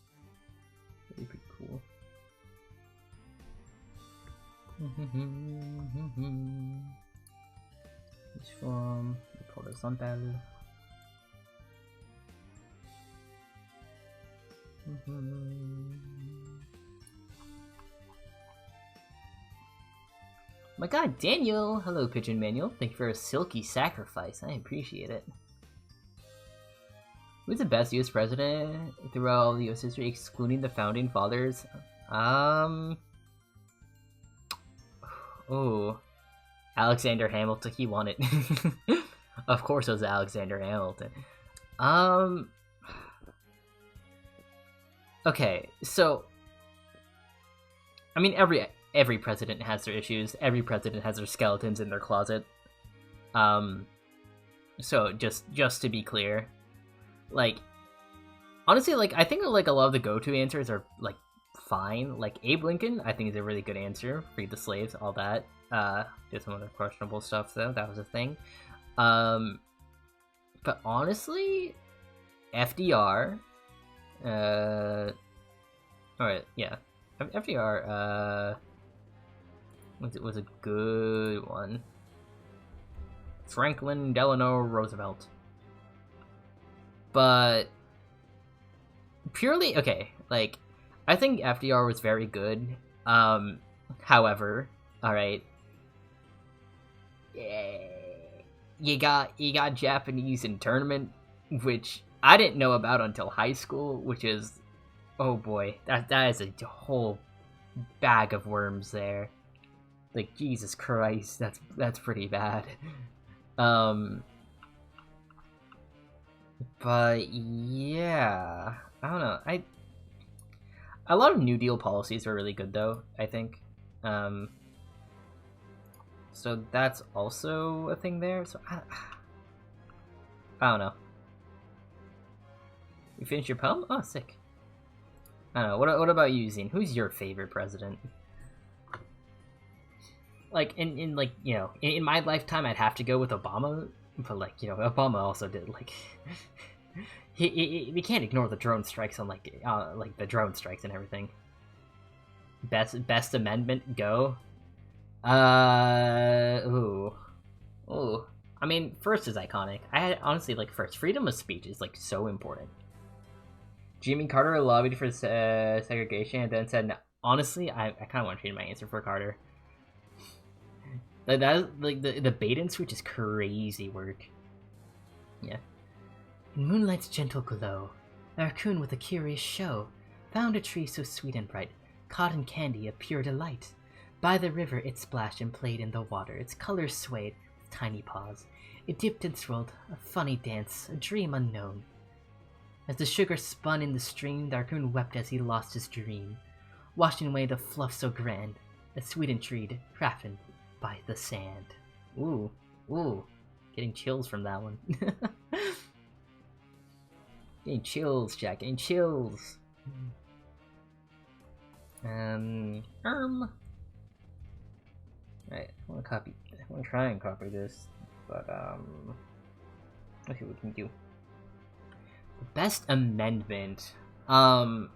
That'd be pretty cool. Which form? Horizontal. My god, Daniel! Hello, Pigeon Manual. Thank you for a silky sacrifice. I appreciate it. Who's the best US president throughout all the US history, excluding the founding fathers? Oh. Alexander Hamilton, he won it. Of course it was Alexander Hamilton. Okay, so I mean every president has their issues. Every president has their skeletons in their closet. So just to be clear, like honestly, like I think like a lot of the go-to answers are like fine. Like Abe Lincoln, I think is a really good answer. Freed the slaves, all that. Did some other questionable stuff though. That was a thing. But honestly, FDR. Alright, yeah. FDR, was a good one. Franklin Delano Roosevelt. But purely, okay, like, I think FDR was very good. However, alright. You got Japanese internment, which I didn't know about until high school, which is, oh boy, that is a whole bag of worms there. Like, Jesus Christ, that's pretty bad. But yeah, I don't know. A lot of New Deal policies are really good though, I think. So that's also a thing there. So I don't know. You finished your poem? Oh, sick. I don't know. What about you, Zine? Who's your favorite president? Like in like, you know, in my lifetime, I'd have to go with Obama, but like, you know, Obama also did like we can't ignore the drone strikes on like the drone strikes and everything. Best amendment, go. Ooh. I mean, first is iconic. I honestly like first. Freedom of speech is like so important. Jimmy Carter lobbied for segregation and then said, no. Honestly, I kind of want to change my answer for Carter. That is, like the bait and switch is crazy work. Yeah. In moonlight's gentle glow, a raccoon with a curious show found a tree so sweet and bright, cotton candy a pure delight. By the river it splashed and played in the water, its colors swayed with tiny paws. It dipped and swirled, a funny dance, a dream unknown. As the sugar spun in the stream, the raccoon wept as he lost his dream, washing away the fluff so grand, a sweetened tree crafted by the sand. Ooh, getting chills from that one. Getting chills, Jack, getting chills. Right, I want to try and copy this, but let's see what we can do. Best amendment. What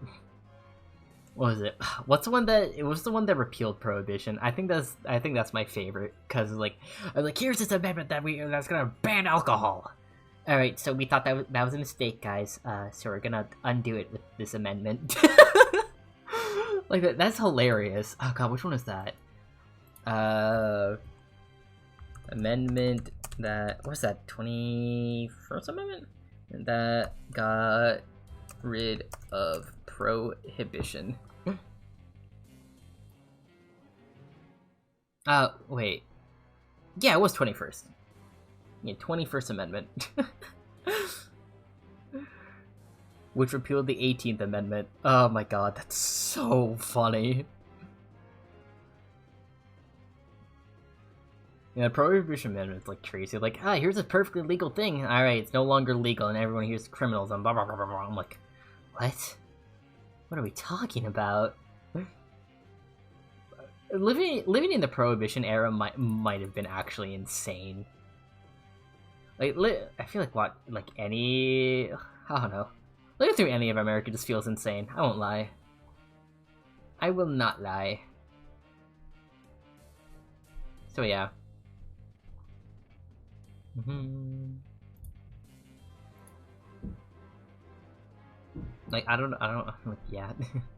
was it? What's the one that it was the one that repealed prohibition? I think that's my favorite because like here's this amendment that's gonna ban alcohol. All right, so we thought that was a mistake, guys. So we're gonna undo it with this amendment. Like that's hilarious. Oh god, which one is that? Amendment that what's that? 21st Amendment that got rid of prohibition. Wait. Yeah, it was 21st. Yeah, 21st Amendment. Which repealed the 18th Amendment. Oh my god, that's so funny. Yeah, Prohibition Amendment's like crazy. Like, here's a perfectly legal thing. Alright, it's no longer legal and everyone here's criminals and blah blah blah blah blah. I'm like, what? What are we talking about? Living in the Prohibition era might have been actually insane. Like, I feel like I don't know. Living through any of America just feels insane. I won't lie. I will not lie. So yeah. Like I don't like yeah.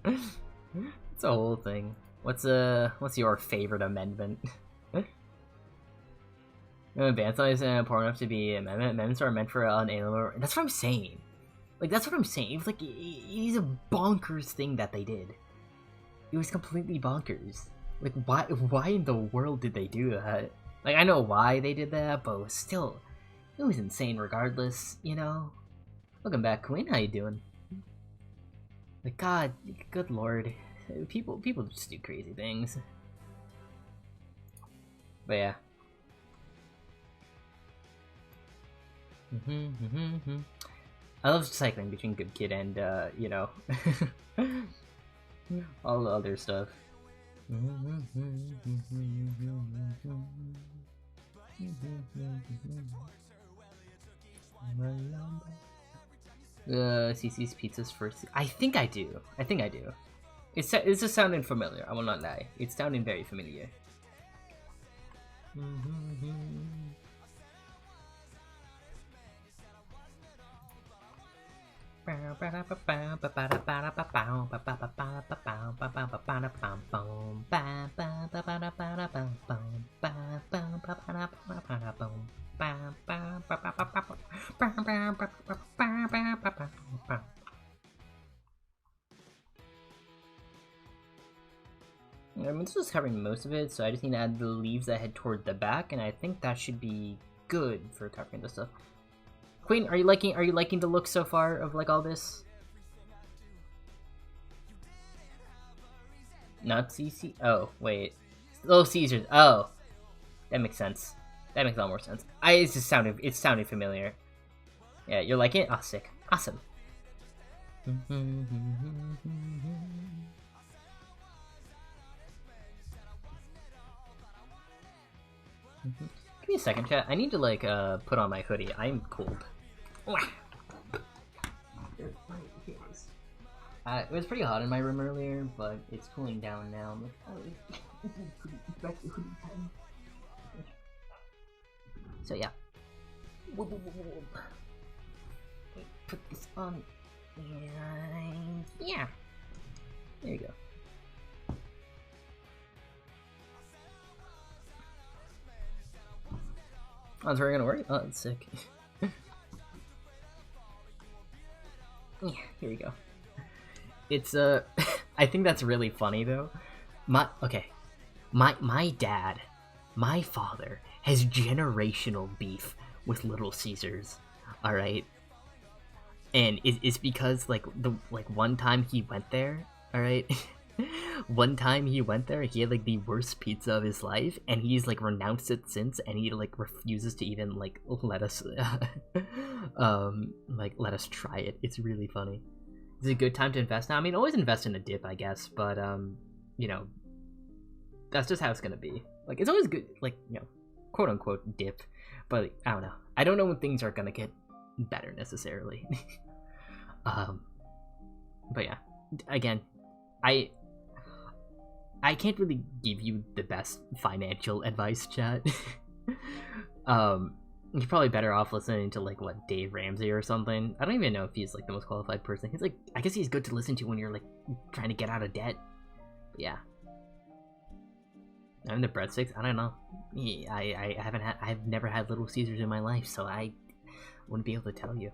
It's a whole thing. What's your favorite amendment? Ban size isn't important enough to be amendment. Amendments are meant for unalienable. That's what I'm saying. Like that's what I'm saying. It was like it's a bonkers thing that they did. It was completely bonkers. Like why in the world did they do that? Like I know why they did that, but still, it was insane regardless. You know. Welcome back, Queen. How you doing? Like God, good lord, people just do crazy things. But yeah. I love cycling between Good Kid and you know, all the other stuff. CC's Pizzas first. I think I do. It's just sounding familiar. I will not lie. It's sounding very familiar. I mean, this is covering most of it, so I just need to add the leaves that head toward the back, and I think that should be good for covering this stuff. Queen, are you liking the look so far of like all this? Not CC. Oh wait, Little Caesars. Oh, that makes sense. That makes a lot more sense. It's sounding familiar. Yeah, you're liking it? Oh, sick. Awesome. Give me a second, chat. I need to like put on my hoodie. I'm cold. It was pretty hot in my room earlier, but it's cooling down now. I'm like, so yeah. Put this on, and yeah. There you go. Oh, it's very gonna work? Oh, that's sick. Yeah, here you go. It's I think that's really funny though. My dad, my father has generational beef with Little Caesars. All right, and it's because like one time he went there. All right. One time he went there, he had like the worst pizza of his life, and he's like renounced it since, and he like refuses to even like let us let us try it. It's really funny. It's a good time to invest now. I mean, always invest in a dip, I guess, but you know, that's just how it's gonna be. Like it's always good, like, you know, quote unquote dip, but I don't know. I don't know when things are gonna get better necessarily. But yeah, again, I can't really give you the best financial advice, chat. You're probably better off listening to like what, Dave Ramsey or something. I don't even know if he's like the most qualified person. He's like, I guess he's good to listen to when you're like trying to get out of debt. But yeah. I'm the breadsticks. I don't know. I've never had Little Caesars in my life, so I wouldn't be able to tell you.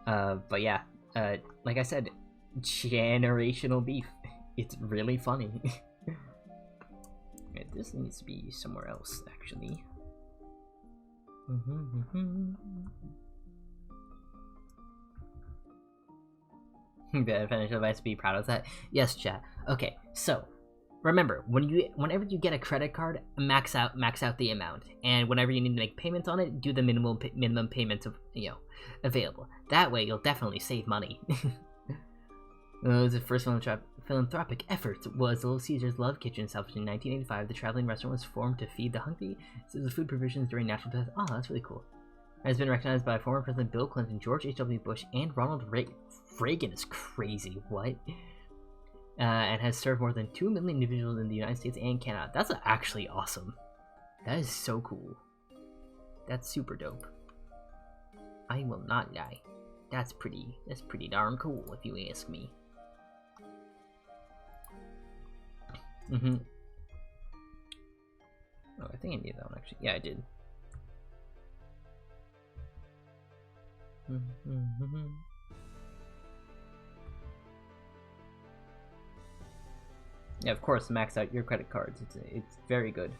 But yeah, like I said, generational beef. It's really funny. Right, this needs to be somewhere else, actually. The financial advice, be proud of that. Yes, chat. Okay, so remember, whenever you get a credit card, max out the amount, and whenever you need to make payments on it, do the minimum payments of available. That way, you'll definitely save money. The first philanthropic effort was Little Caesars Love Kitchen, established in 1985. The traveling restaurant was formed to feed the hungry. This is food provisions during natural disasters. Oh, that's really cool. It has been recognized by former President Bill Clinton, George H.W. Bush, and Ronald Reagan. Reagan is crazy. What? And has served more than 2 million individuals in the United States and Canada. That's actually awesome. That is so cool. That's super dope. I will not lie. That's pretty darn cool, if you ask me. Oh, I think I need that one actually. Yeah, I did. Yeah, of course, max out your credit cards. It's very good.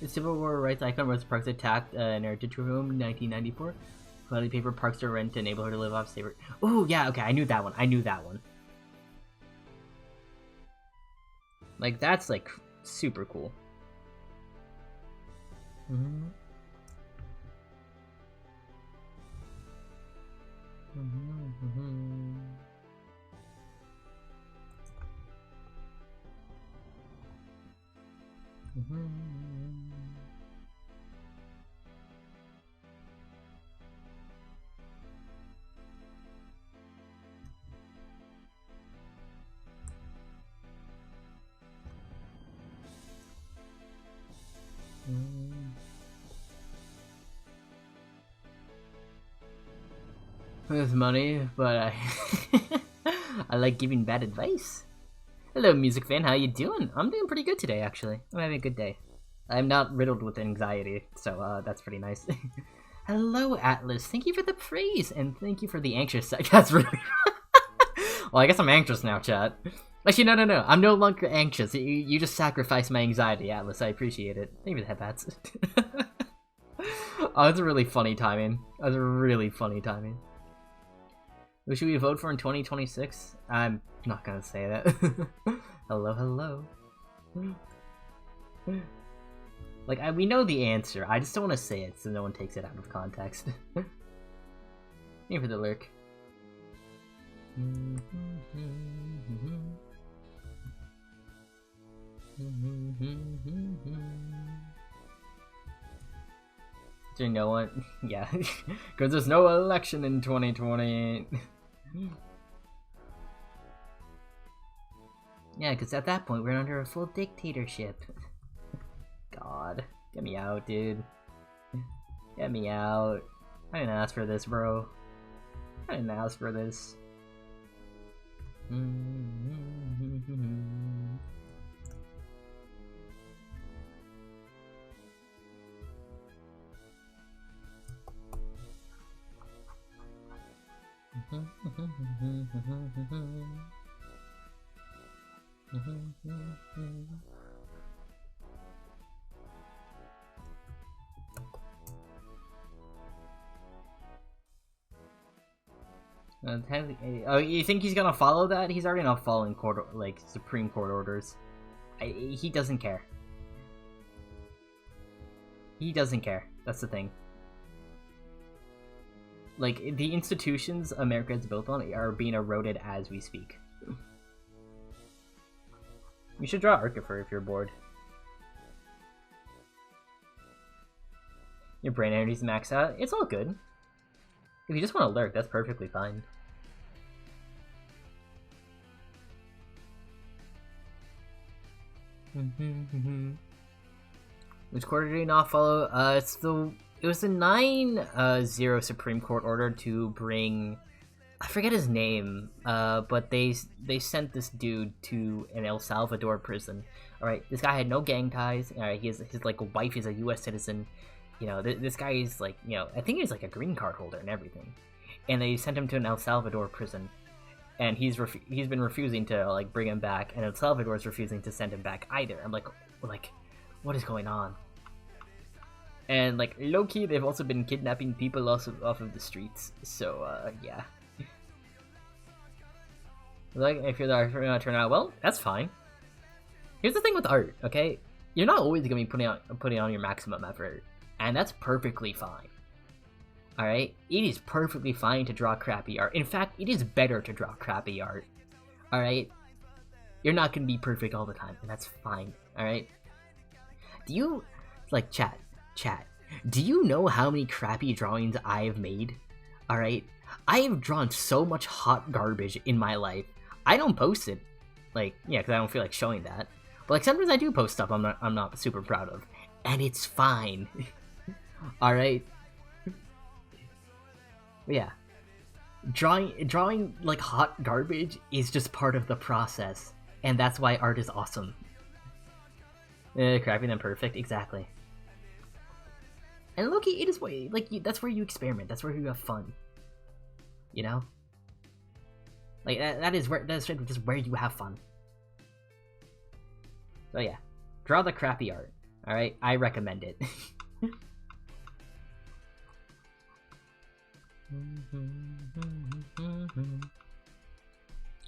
The Civil War rights icon Rosa Parks attacked an heritage home in 1994. Gladly paid for Parks to rent to enable her to live off slavery. Oh yeah, okay, I knew that one. Like, that's like super cool. With money, but I like giving bad advice. Hello, music fan. How you doing? I'm doing pretty good today, actually. I'm having a good day. I'm not riddled with anxiety, so that's pretty nice. Hello, Atlas. Thank you for the praise, and thank you for the anxious. That's really. Well, I guess I'm anxious now, chat. Actually, no. I'm no longer anxious. You just sacrificed my anxiety, Atlas. I appreciate it. Thank you for the headbats. Oh, that's a really funny timing. Who should we vote for in 2026? I'm not gonna say that. Hello. Like, we know the answer. I just don't want to say it so no one takes it out of context. Thank you for the lurk. Do you know what? Yeah, because there's no election in 2028. Yeah, because at that point we're under a full dictatorship. God, get me out, dude. Get me out. I didn't ask for this, bro. I didn't ask for this. Oh, you think he's gonna follow that? He's already not following court, like, Supreme Court orders. He doesn't care. He doesn't care. That's the thing. Like, the institutions America is built on are being eroded as we speak. You should draw Archifer if you're bored. Your brain energy's maxed out. It's all good. If you just want to lurk, that's perfectly fine. Which court did he not follow? It was the 9-0 Supreme Court order to bring, I forget his name, but they sent this dude to an El Salvador prison. All right, this guy had no gang ties. All right, his like wife is a U.S. citizen. You know, this guy is like, you know, I think he's like a green card holder and everything. And they sent him to an El Salvador prison, and he's been refusing to like bring him back, and El Salvador is refusing to send him back either. I'm like, what is going on? And like low key, they've also been kidnapping people off of the streets. So yeah. Like if you're gonna turn out well, that's fine. Here's the thing with art, okay? You're not always gonna be putting on your maximum effort, and that's perfectly fine. Alright? It is perfectly fine to draw crappy art. In fact, it is better to draw crappy art. Alright? You're not gonna be perfect all the time, and that's fine. Alright? Do you, like, chat, do you know how many crappy drawings I have made? Alright? I have drawn so much hot garbage in my life. I don't post it. Like, yeah, because I don't feel like showing that. But, like, sometimes I do post stuff I'm not super proud of. And it's fine. Alright? But yeah. Drawing, like, hot garbage is just part of the process. And that's why art is awesome. Crappy than perfect, exactly. And low-key, it is like that's where you experiment. That's where you have fun. You know, like that's just where you have fun. So yeah, draw the crappy art. All right, I recommend it.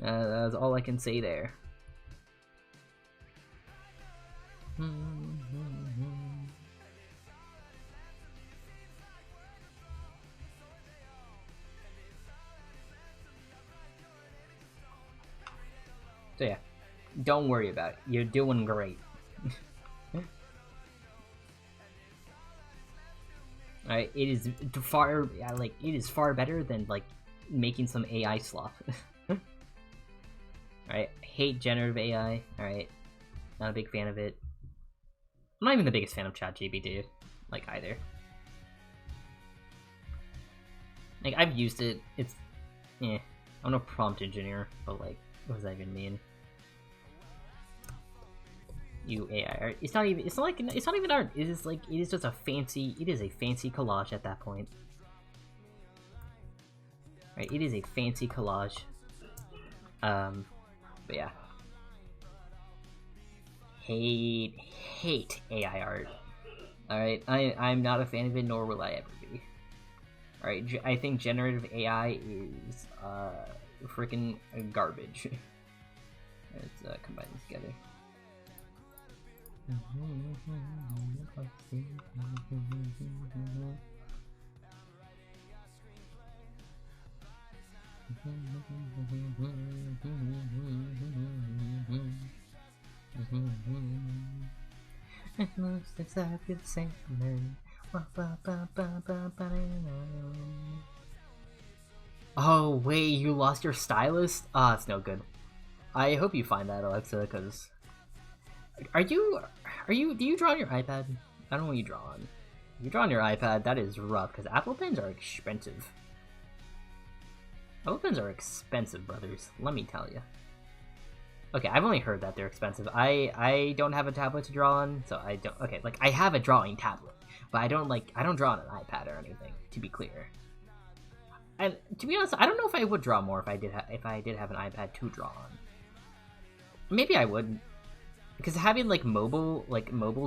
That's all I can say there. So yeah, don't worry about it. You're doing great. Alright, it is far better than like making some AI slop. Alright, hate generative AI. Alright, not a big fan of it. I'm not even the biggest fan of ChatGPT, like, either. Like, I've used it. It's, I'm no prompt engineer, but like, what does that even mean? You AI art. It's not even art. It is like, it is just a fancy collage at that point. Right, it is a fancy collage. But yeah. Hate AI art. Alright, I'm not a fan of it, nor will I ever be. Alright, I think generative AI is, freaking garbage. Let's combine this together. It looks exactly the same to me. Oh wait, you lost your stylus? Ah, it's no good. I hope you find that, Alexa, because do you draw on your iPad? I don't know what you draw on. If you draw on your iPad, that is rough, because Apple pens are expensive. Apple pens are expensive, brothers. Let me tell you. Okay, I've only heard that they're expensive. I don't have a tablet to draw on, so I don't. Okay, like I have a drawing tablet, but I don't draw on an iPad or anything. To be clear, and to be honest, I don't know if I would draw more if I did have an iPad to draw on. Maybe I would, because having like mobile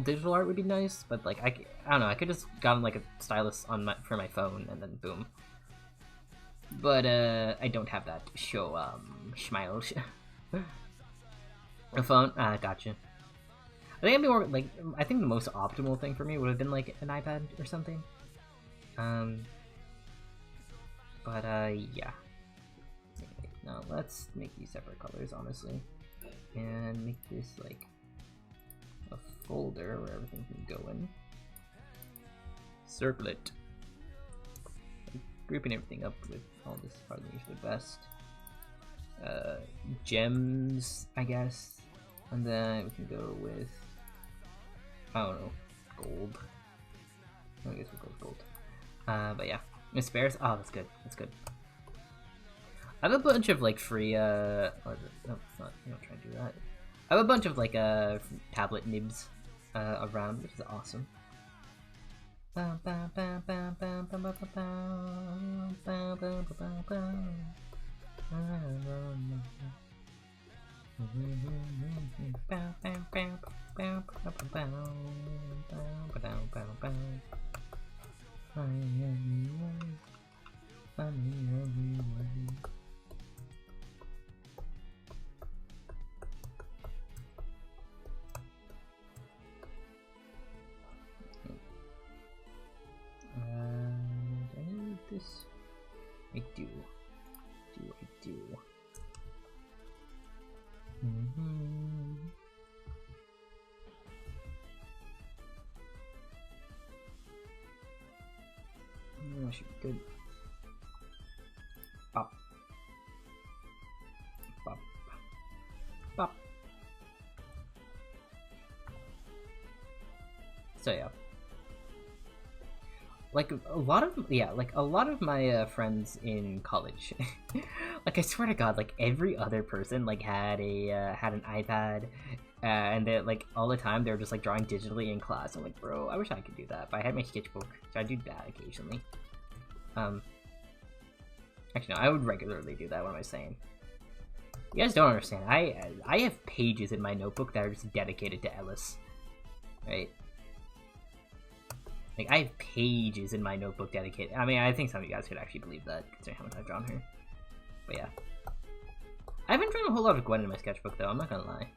digital art would be nice. But like I don't know, I could just gotten like a stylus on for my phone and then boom. But I don't have that show smile. A phone? Gotcha. I think I'd be more like, I think the most optimal thing for me would have been like an iPad or something. But yeah. No, let's make these separate colors, honestly, and make this like a folder where everything can go in. Circle it. Grouping everything up with all this probably usually best. Gems, I guess, and then we can go with, I don't know, gold. I guess we'll go with gold. But yeah, spares. Oh, that's good. That's good. I have a bunch of like free. No, it's not. You don't try to do that. I have a bunch of like tablet nibs around, which is awesome. I need this. I do. I do. That should be good. Pop. Pop. Pop. So yeah. Like a lot of my friends in college, like I swear to God, like every other person like had an iPad, and they like all the time they were just like drawing digitally in class. I'm like, bro, I wish I could do that, but I had my sketchbook, so I do that occasionally. Actually, no, I would regularly do that. What am I saying? You guys don't understand. I have pages in my notebook that are just dedicated to Ellis, right? Like, I have pages in my notebook dedicated. I mean, I think some of you guys could actually believe that, considering how much I've drawn her. But yeah. I haven't drawn a whole lot of Gwen in my sketchbook, though, I'm not gonna lie.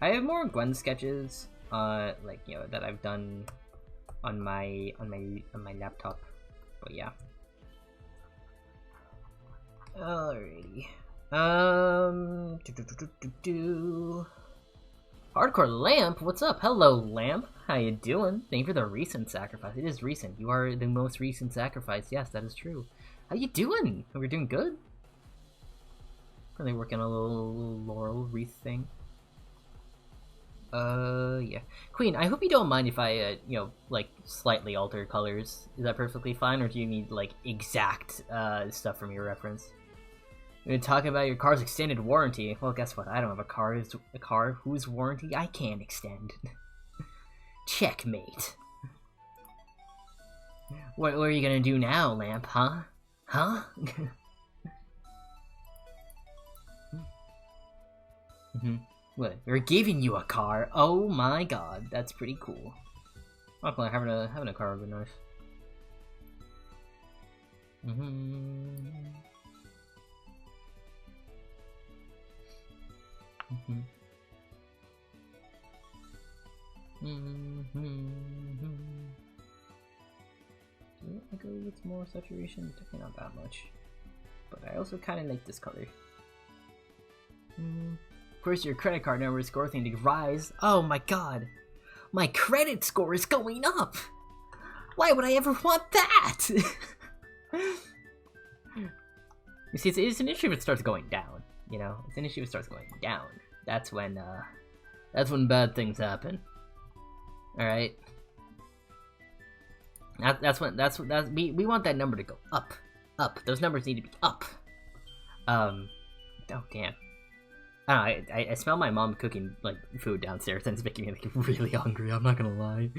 I have more Gwen sketches, like, you know, that I've done on my laptop. But yeah. Alrighty. Hardcore Lamp, what's up? Hello, Lamp. How you doing? Thank you for the recent sacrifice. It is recent. You are the most recent sacrifice. Yes, that is true. How you doing? We're doing good? Really working on a little laurel wreath thing. Yeah. Queen, I hope you don't mind if I, you know, like, slightly alter colors. Is that perfectly fine, or do you need, like, exact, stuff from your reference? You're gonna talk about your car's extended warranty. Well, guess what? I don't have a car whose warranty I can't extend. Checkmate. What are you gonna do now, Lamp, huh? Huh? What? We're giving you a car? Oh my god, that's pretty cool. Not gonna having a car would be nice. Do I go with more saturation? Definitely not that much. But I also kind of like this color. Of course, your credit card number score thing to rise. Oh my god! My credit score is going up! Why would I ever want that? You see, it's an issue if it starts going down. You know, it's an issue if it starts going down. That's when bad things happen. All right. We want that number to go up. Those numbers need to be up. Oh damn. I smell my mom cooking like food downstairs, and it's making me like really hungry. I'm not gonna lie.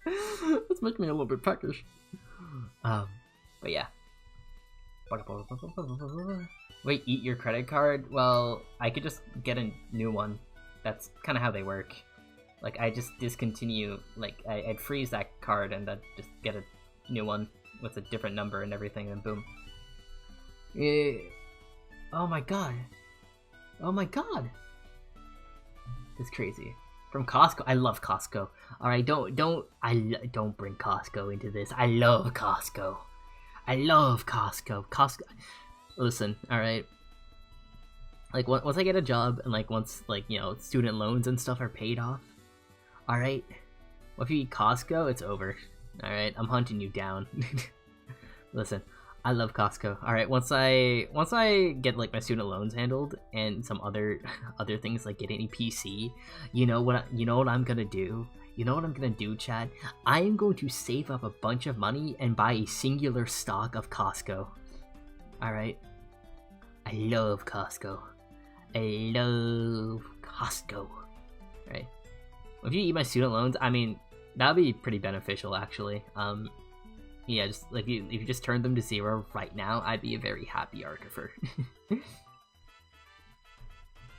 It's making me a little bit peckish. But yeah. Wait, eat your credit card? Well, I could just get a new one. That's kind of how they work. Like, I just discontinue, like, I'd freeze that card and then just get a new one with a different number and everything, and boom. Yeah. Oh my god. Oh my god. It's crazy. From Costco. I love Costco. Alright, don't bring Costco into this. I love Costco. I love Costco. Costco. Listen, alright. Like, once I get a job, and, like, once, like, you know, student loans and stuff are paid off, alright? Well, if you eat Costco, it's over. Alright, I'm hunting you down. Listen, I love Costco. Alright, once I get, like, my student loans handled, and some other things, like getting a PC, you know what I'm gonna do? You know what I'm gonna do, Chad? I am going to save up a bunch of money and buy a singular stock of Costco. Alright? I love Costco. I love Costco. Right. If you eat my student loans, I mean, that'd be pretty beneficial, actually. Yeah, just like if you just turned them to 0 right now, I'd be a very happy archiver. If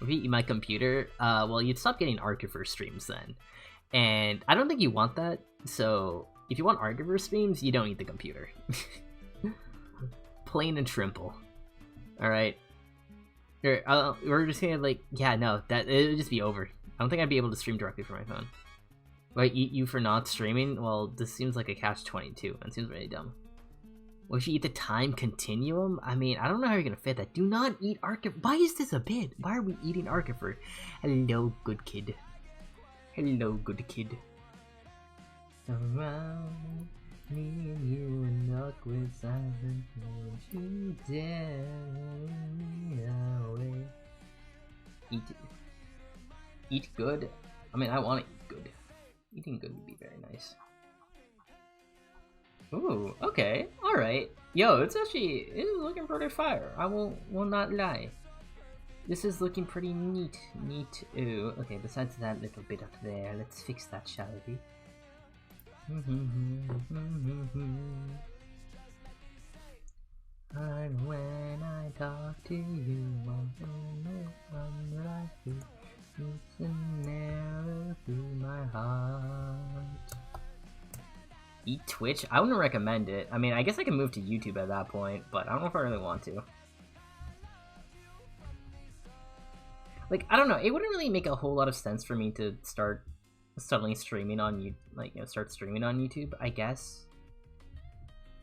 you eat my computer, well, you'd stop getting archiver streams then. And I don't think you want that, so if you want archiver streams, you don't need the computer. Plain and simple. Alright. We're just gonna, like, yeah, no, it would just be over. I don't think I'd be able to stream directly from my phone. Like, eat you for not streaming? Well, this seems like a catch-22. That seems really dumb. Well, if you eat the time continuum? I mean, I don't know how you're gonna fit that. Do not eat Archiver. Why is this a bit? Why are we eating Archiver? Hello, good kid. Hello, good kid. Around me and you and awkward silence, you away. Eat good? I mean, I want to eat good. Eating good would be very nice. Ooh, okay, alright. Yo, it's looking pretty fire. I will not lie. This is looking pretty neat. Ooh, okay, besides that little bit up there, let's fix that, shall we? And when I talk to you, I'm like it's an arrow through my heart. Eat Twitch? I wouldn't recommend it. I mean, I guess I can move to YouTube at that point, but I don't know if I really want to. Like, I don't know. It wouldn't really make a whole lot of sense for me to start suddenly streaming on start streaming on YouTube, I guess.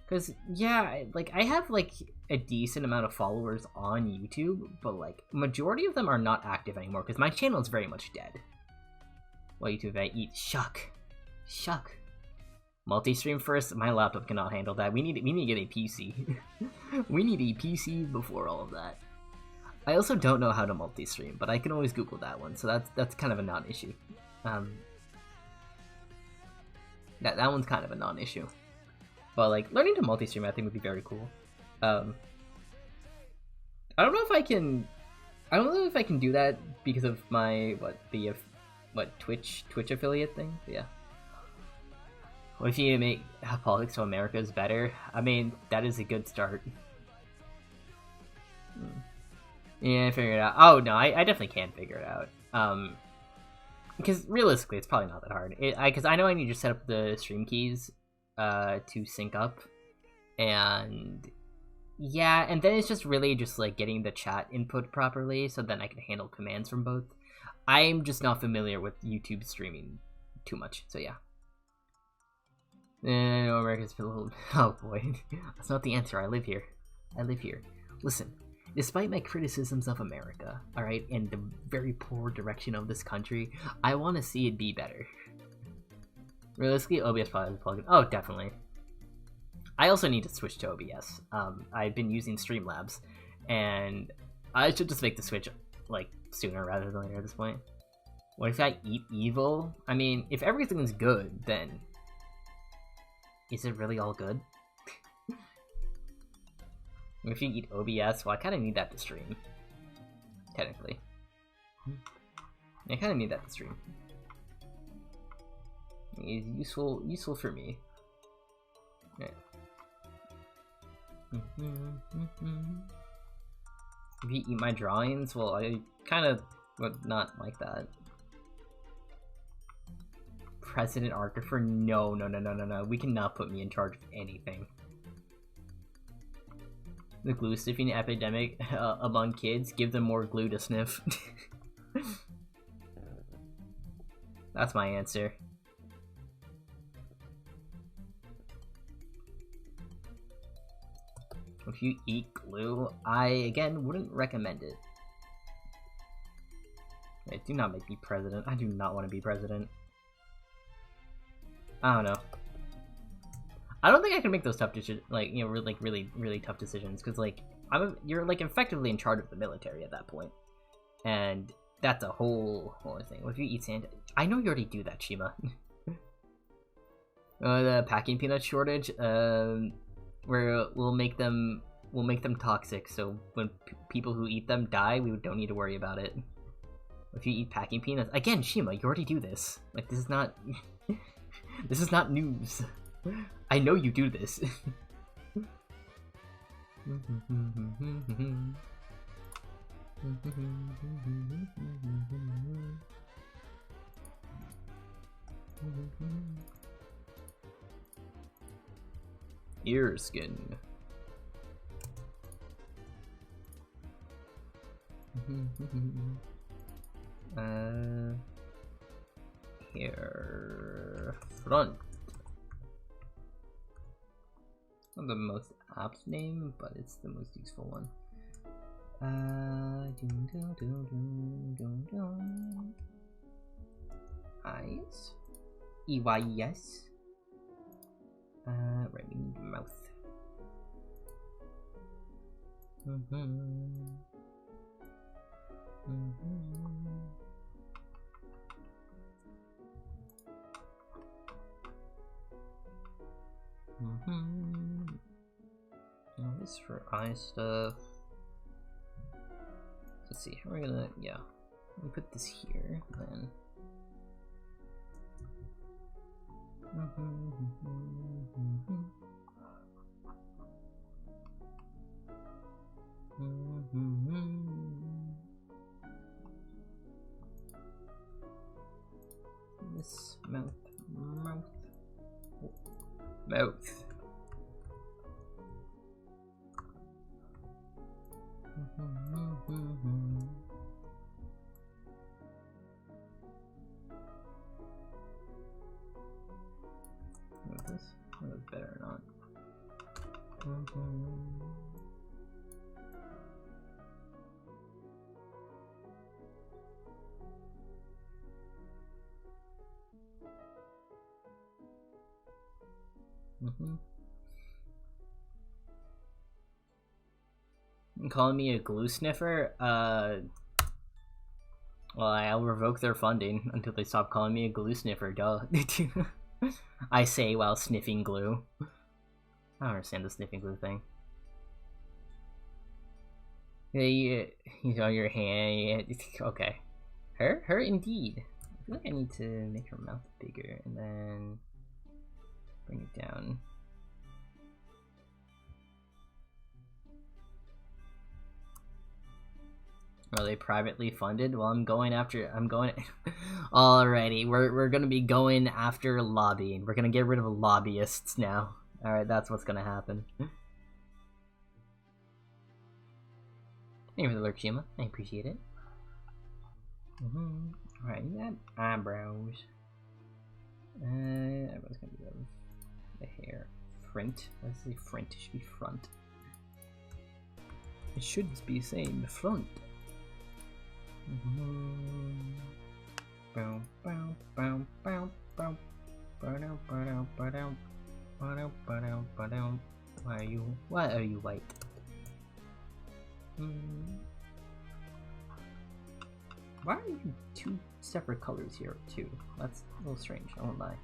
Because, yeah, like, I have, like, a decent amount of followers on YouTube, but, like, majority of them are not active anymore, because my channel is very much dead. Well, YouTube, I eat shuck. Multi-stream first? My laptop cannot handle that. We need to get a PC. We need a PC before all of that. I also don't know how to multi-stream, but I can always Google that one, so that's kind of a non-issue. That one's kind of a non-issue. But, like, learning to multi-stream I think would be very cool. I don't know if I can do that because of my Twitch affiliate thing. But yeah. What if you make Politics of America is better? I mean, that is a good start. Yeah, figure it out. Oh no, I definitely can figure it out. Because realistically, it's probably not that hard. Because I know I need to set up the stream keys to sync up, and yeah, and then it's just really just like getting the chat input properly, so then I can handle commands from both. I'm just not familiar with YouTube streaming too much, so yeah. No, America's a little. Oh boy, that's not the answer. I live here. Listen, despite my criticisms of America, alright, and the very poor direction of this country, I want to see it be better. Realistically, OBS probably is a plugin. Oh, definitely. I also need to switch to OBS. I've been using Streamlabs, and I should just make the switch, like, sooner rather than later at this point. What if I eat evil? I mean, if everything's good, then is it really all good? If you eat OBS, well, I kind of need that to stream. Technically. I kind of need that to stream. It's useful for me. Yeah. If you eat my drawings, well, I kind of would not like that. President Archifer? No. We cannot put me in charge of anything. The glue sniffing epidemic among kids. Give them more glue to sniff. That's my answer. If you eat glue, I, again, wouldn't recommend it. Wait, do not make me president. I do not want to be president. I don't know. I don't think I can make those tough decisions, like, you know, really tough decisions, because, like, you're, like, effectively in charge of the military at that point. And that's a whole thing. What if you eat sand? I know you already do that, Shima. The packing peanut shortage, where we'll make them toxic, so when people who eat them die, we don't need to worry about it. If you eat packing peanuts, again, Shima, you already do this. Like, this is not this is not news. I know you do this. Ear skin. Hair front. Not the most apt name, but it's the most useful one. Eyes. EYES. Right, we need mouth. This for eye stuff. Let's see, how are we gonna, yeah. Let me put this here, then. This mouth. What is this? That was better or not. Calling me a glue sniffer? Well, I'll revoke their funding until they stop calling me a glue sniffer, duh. I say while sniffing glue. I don't understand the sniffing glue thing. Hey, he's on your hand. Okay. Her indeed. I feel like I need to make her mouth bigger and then bring it down. Are they privately funded? Well, I'm going. Alrighty, we're gonna be going after lobbying. We're gonna get rid of lobbyists now. Alright, that's what's gonna happen. Thank you for the lurk, Shima. I appreciate it. Alright, you got eyebrows. Everyone's gonna be the hair. Front. Let's say front. It should be front. It should be saying the front. Why are you white? Why are you two separate colors here too? That's a little strange, I won't lie.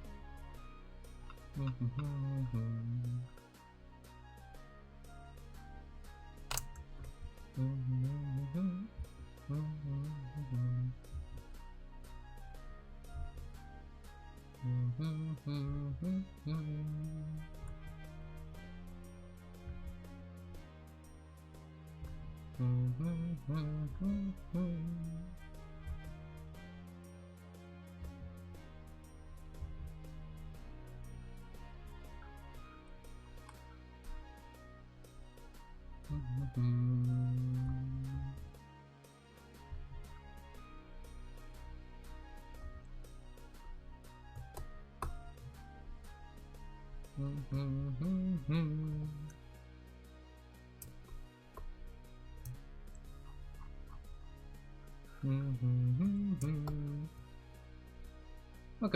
Welcome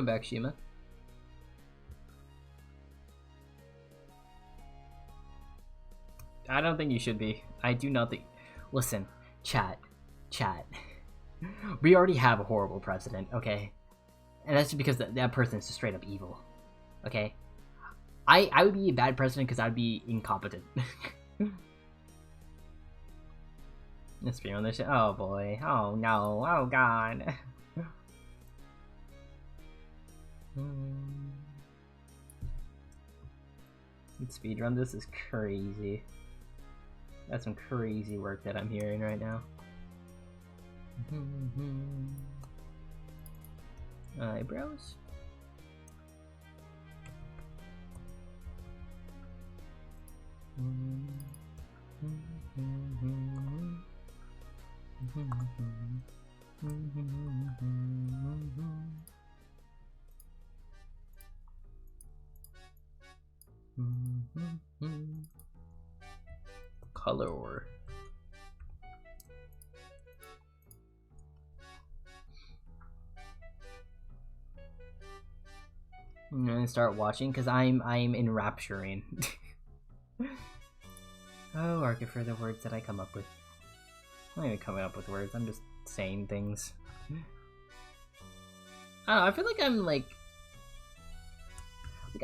back, Shima. I don't think you should be. I do not think. Listen, chat. We already have a horrible president, okay? And that's just because that person is just straight up evil, okay? I would be a bad president because I'd be incompetent. Let's be on this shit. Oh boy. Oh no. Oh god. Speedrun, this is crazy. That's some crazy work that I'm hearing right now. Eyebrows? Color. I'm gonna start watching because I'm enrapturing. Oh, Arca for the words that I come up with. I'm not even coming up with words, I'm just saying things. I don't know, I feel like I'm like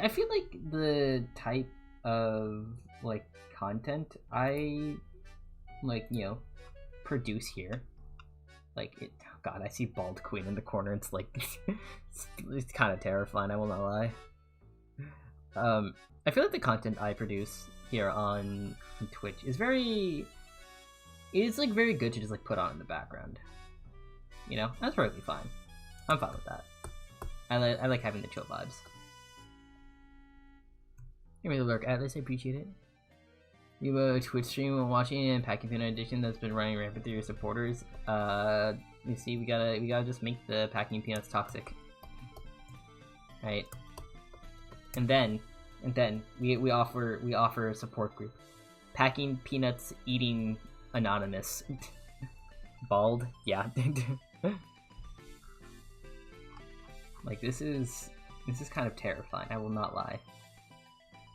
I feel like the type of like content I like, you know, produce here, like it, oh god, I see bald queen in the corner. It's like it's kind of terrifying, I will not lie. I feel like the content I produce here on Twitch is very, it's like very good to just like put on in the background, you know. That's perfectly fine. I'm fine with that. I like having the chill vibes. Give me the lurk, Atlas, I appreciate it. You have a Twitch stream while watching and Packing Peanut Edition that's been running rampant through your supporters. You see, we gotta just make the Packing Peanuts toxic. Right? And then we offer a support group. Packing Peanuts Eating Anonymous. Bald? Yeah. Like this is kind of terrifying, I will not lie.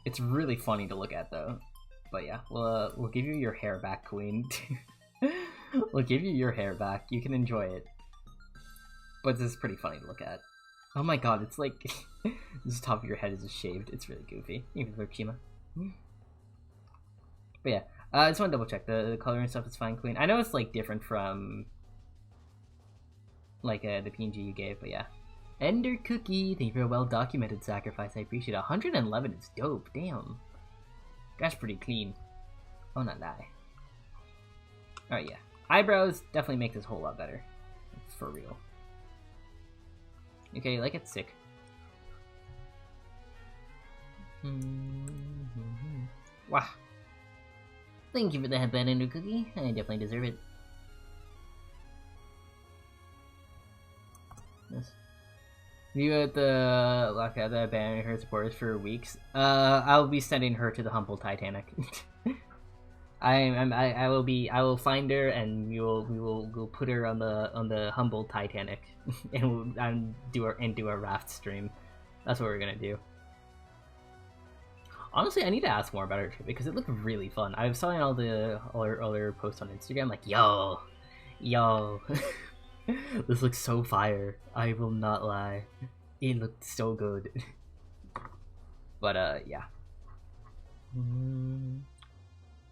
It's really funny to look at though. But yeah, we'll give you your hair back, Queen. We'll give you your hair back. You can enjoy it. But this is pretty funny to look at. Oh my god, it's like this top of your head is just shaved. It's really goofy. Even for Shima. But yeah, I just want to double check the color and stuff is fine, Queen. I know it's like different from like the PNG you gave, but yeah. Ender Cookie, thank you for a well documented sacrifice. I appreciate it. 111 is dope. Damn. That's pretty clean. Oh, not lie. Alright, yeah. Eyebrows definitely make this whole lot better. For real. Okay, like it's sick. Wow. Thank you for the headband, Ender Cookie. I definitely deserve it. Yes. You at the lockout that abandoned her supporters for weeks. I'll be sending her to the humble Titanic. I will find her and we'll put her on the humble Titanic and do a raft stream. That's what we're gonna do. Honestly, I need to ask more about her trip because it looked really fun. I was saw all the other posts on Instagram like yo. This looks so fire. I will not lie. It looked so good. But yeah.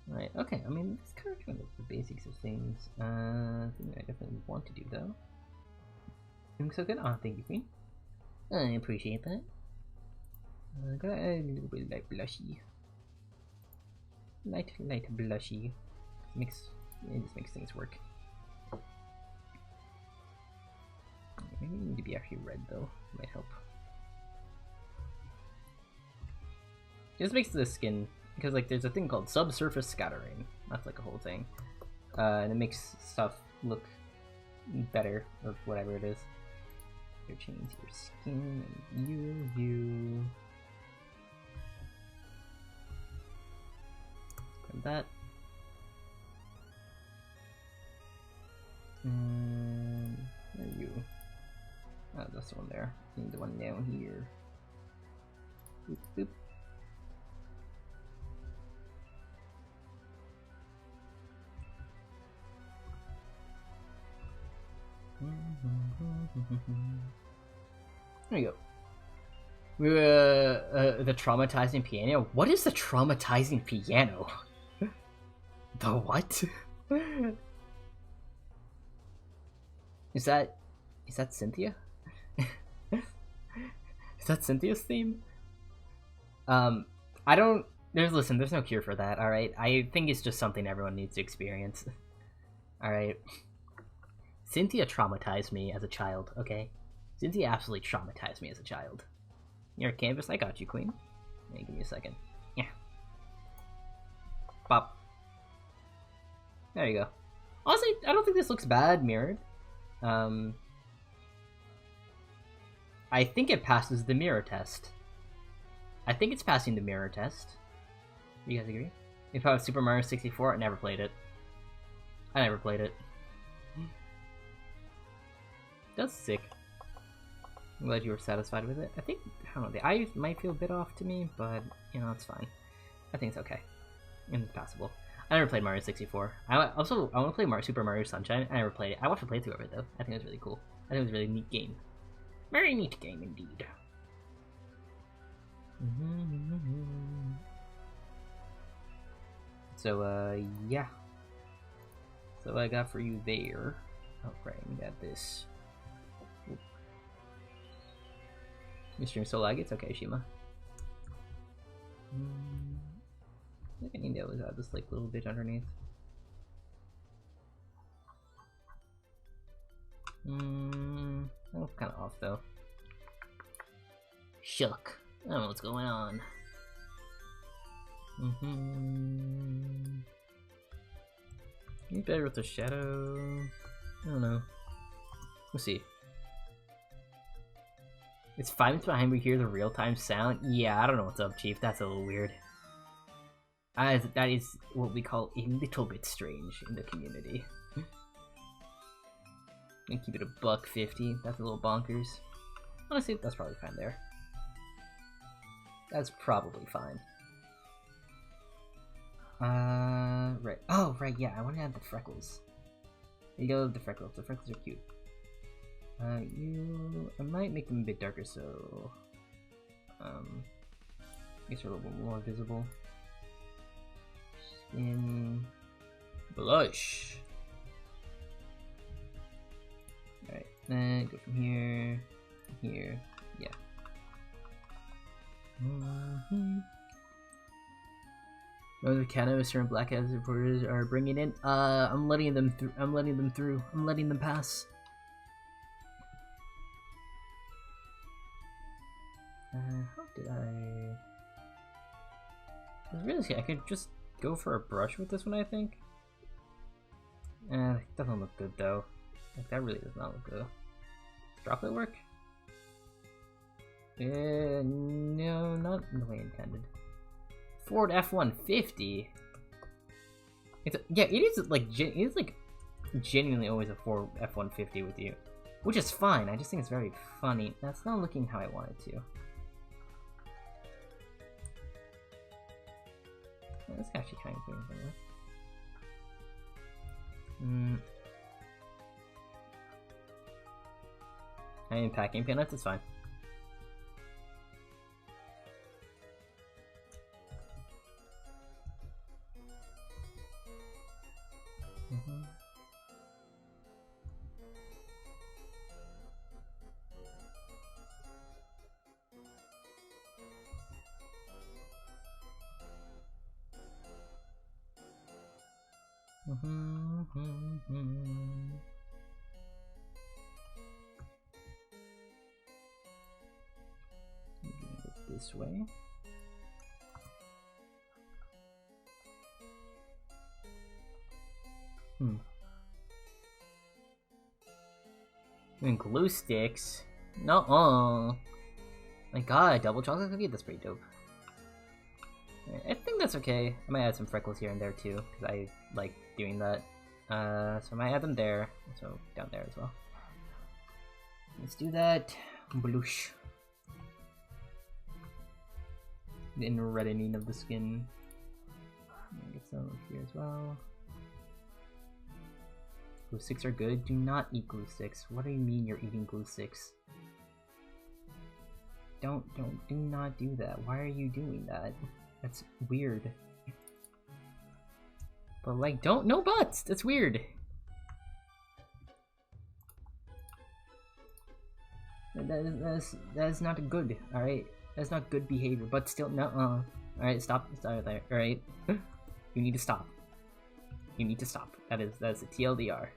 Right, okay, I mean, it's kind of the basics of things. Something I definitely want to do though. Doing so good? Oh, thank you, Queen. I appreciate that. Got a little bit like blushy. Light blushy. It just makes things work. Maybe we need to be actually red though. Might help. It just makes the skin because like there's a thing called subsurface scattering. That's like a whole thing, and it makes stuff look better or whatever it is. Here, change your skin and you. Grab that. And where are you? Oh, that's the one there. I need the one down here. Boop, boop. There you go. The traumatizing piano. What is the traumatizing piano? The what? Is that Cynthia? Is that Cynthia's theme? I don't. Listen. There's no cure for that. All right. I think it's just something everyone needs to experience. All right. Cynthia traumatized me as a child. Okay. Cynthia absolutely traumatized me as a child. You're a canvas. I got you, queen. Hey, give me a second. Yeah. Pop. There you go. Honestly, I don't think this looks bad mirrored. I think it passes the mirror test. I think it's passing the mirror test. You guys agree? If I was Super Mario 64, I never played it. That's sick. I'm glad you were satisfied with it. I think, I don't know, the eyes might feel a bit off to me, but, you know, it's fine. I think it's okay. And it's passable. I never played Mario 64. I want to play Super Mario Sunshine. I never played it. I watched a playthrough of it, though. I think it was really cool. I think it was a really neat game. Very neat game, indeed. So, yeah. So what I got for you there. Oh, right, we got this. Your stream so laggy? It's okay, Shima. I think I need to always add this like little bit underneath. That looks kind of off though. Shuck. I don't know what's going on. Maybe better with the shadow. I don't know. We'll see. It's 5 minutes behind we hear the real-time sound? Yeah, I don't know what's up, Chief. That's a little weird. That is what we call a little bit strange in the community. And keep it a $1.50. That's a little bonkers. Honestly, that's probably fine there. That's probably fine. Right. Oh, right, yeah, I want to add the freckles. There you go, the freckles. The freckles are cute. I might make them a bit darker, so I guess they're a little bit more visible. Skin blush. Alright, then go from here, here, yeah. Oh, the canister and black as reporters are bringing in. I'm letting them through. I'm letting them pass. How did I? Really, I could just go for a brush with this one, I think. It doesn't look good though. Like that really does not look good. Does droplet work? No, not the way intended. Ford F-150. Yeah, it is like genuinely always a Ford F-150 with you, which is fine. I just think it's very funny. That's not looking how I want it to. That's actually kind of doing something. I am packing peanuts. It's fine. This way. And glue sticks. No, my god, double chocolate cookie? That's pretty dope. I think that's okay. I might add some freckles here and there too, because I like doing that. So I might add them there, so down there as well. Let's do that. Bloosh. The inner reddening of the skin. Get some over here as well. Glue sticks are good. Do not eat glue sticks. What do you mean you're eating glue sticks? Do not do that. Why are you doing that? That's weird. But like, no buts! That's weird! That is not good, alright? That's not good behavior, but still, no, alright, stop there, alright? You need to stop. You need to stop. That is a TLDR.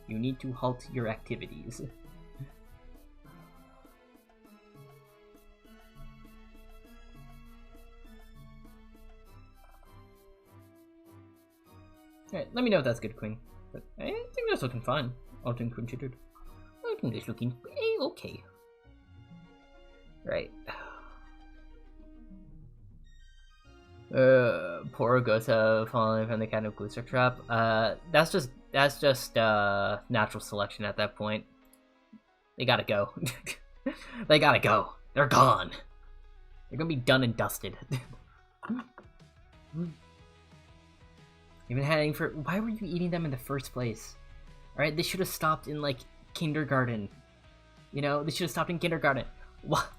You need to halt your activities. Alright, let me know if that's good, Queen. But I think that's looking fine. All things considered. I think that's looking okay. Right. Poor Gosa falling from the kind of glue stick trap. That's just natural selection at that point. They gotta go. They gotta go. They're gone. They're gonna be done and dusted. You've been heading for. Why were you eating them in the first place? Alright, they should have stopped in like kindergarten. You know, they should have stopped in kindergarten. What?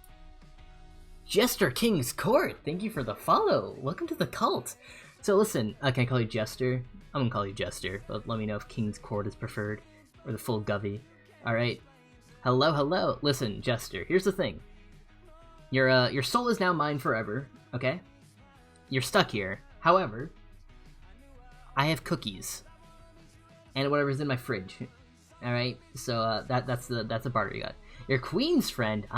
Jester King's Court, thank you for the follow. Welcome to the cult. So listen, can I call you Jester? I'm gonna call you Jester, but let me know if King's Court is preferred, or the full Govey. Alright. Hello. Listen, Jester, here's the thing. Your soul is now mine forever, okay? You're stuck here. However, I have cookies. And whatever's in my fridge. Alright? So that's the barter you got. Your queen's friend,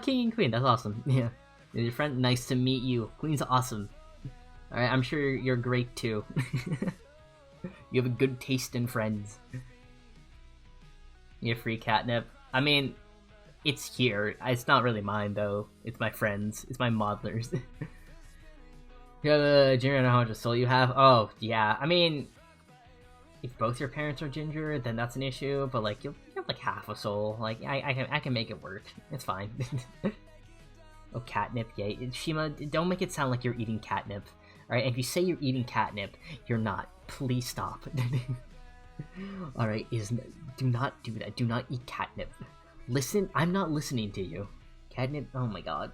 King and Queen, that's awesome. Yeah. Your friend, nice to meet you. Queen's awesome. Alright, I'm sure you're great too. You have a good taste in friends. You have free catnip. I mean, it's here. It's not really mine though. It's my friends. It's my modelers. You have a ginger and how much soul you have? Oh, yeah. I mean, if both your parents are ginger, then that's an issue, but like, you have like half a soul. Like, I can make it work. It's fine. Oh, catnip, yay. Shima, don't make it sound like you're eating catnip. Alright, if you say you're eating catnip, you're not. Please stop. Alright, do not do that. Do not eat catnip. Listen, I'm not listening to you. Catnip, oh my god.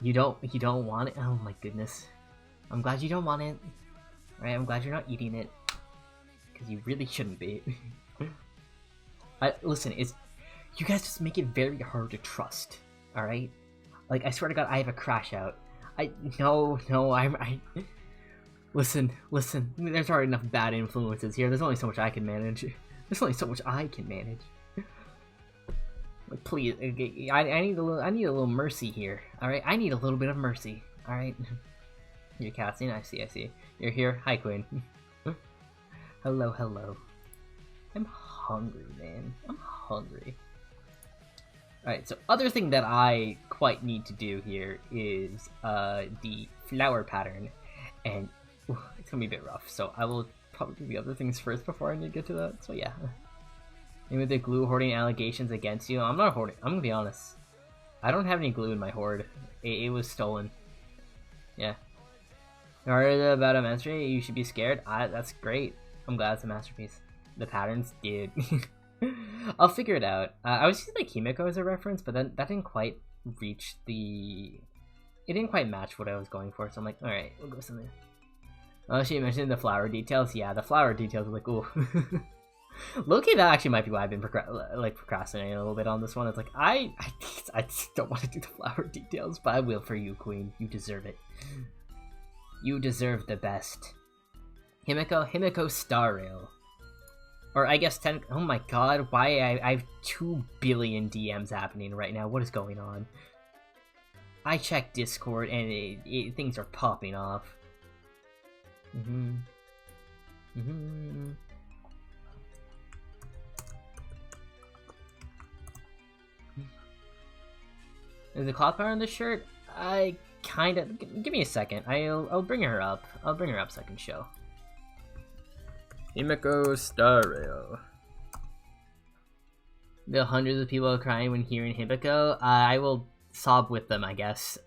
You don't want it? Oh my goodness. I'm glad you don't want it. Alright, I'm glad you're not eating it. Because you really shouldn't be. Listen, you guys just make it very hard to trust. Alright? Like, I swear to god, I have a crash out. Listen, there's already enough bad influences here. There's only so much I can manage. There's only so much I can manage. Like, please, I need a little mercy here. Alright, I need a little bit of mercy. Alright. You're casting, I see. You're here. Hi, Queen. Hello. I'm hungry, man. I'm hungry. Alright, so other thing that I quite need to do here is the flower pattern. And it's gonna be a bit rough, so I will probably do the other things first before I need to get to that. So yeah. And with the glue hoarding allegations against you, I'm not hoarding. I'm gonna be honest. I don't have any glue in my hoard. It was stolen. Yeah. You heard about a masterpiece? You should be scared. That's great. I'm glad it's a masterpiece. The patterns, dude. I'll figure it out. I was using like Himeko as a reference, but then that didn't quite reach the... It didn't quite match what I was going for, so I'm like, alright, we'll go with something. Oh, she mentioned the flower details. Yeah, the flower details are like, ooh. Low-key, that actually might be why I've been procrastinating a little bit on this one. It's like, I just don't want to do the flower details, but I will for you, Queen. You deserve it. You deserve the best. Himeko Star Rail. Or I guess 10... Oh my god, why I have 2 billion DMs happening right now. What is going on? I checked Discord and things are popping off. Is the cloth part on the shirt? I kind of... Give me a second. I'll bring her up. I'll bring her up so I can show. Himeko Starrail. The hundreds of people crying when hearing Himeko. I will sob with them, I guess.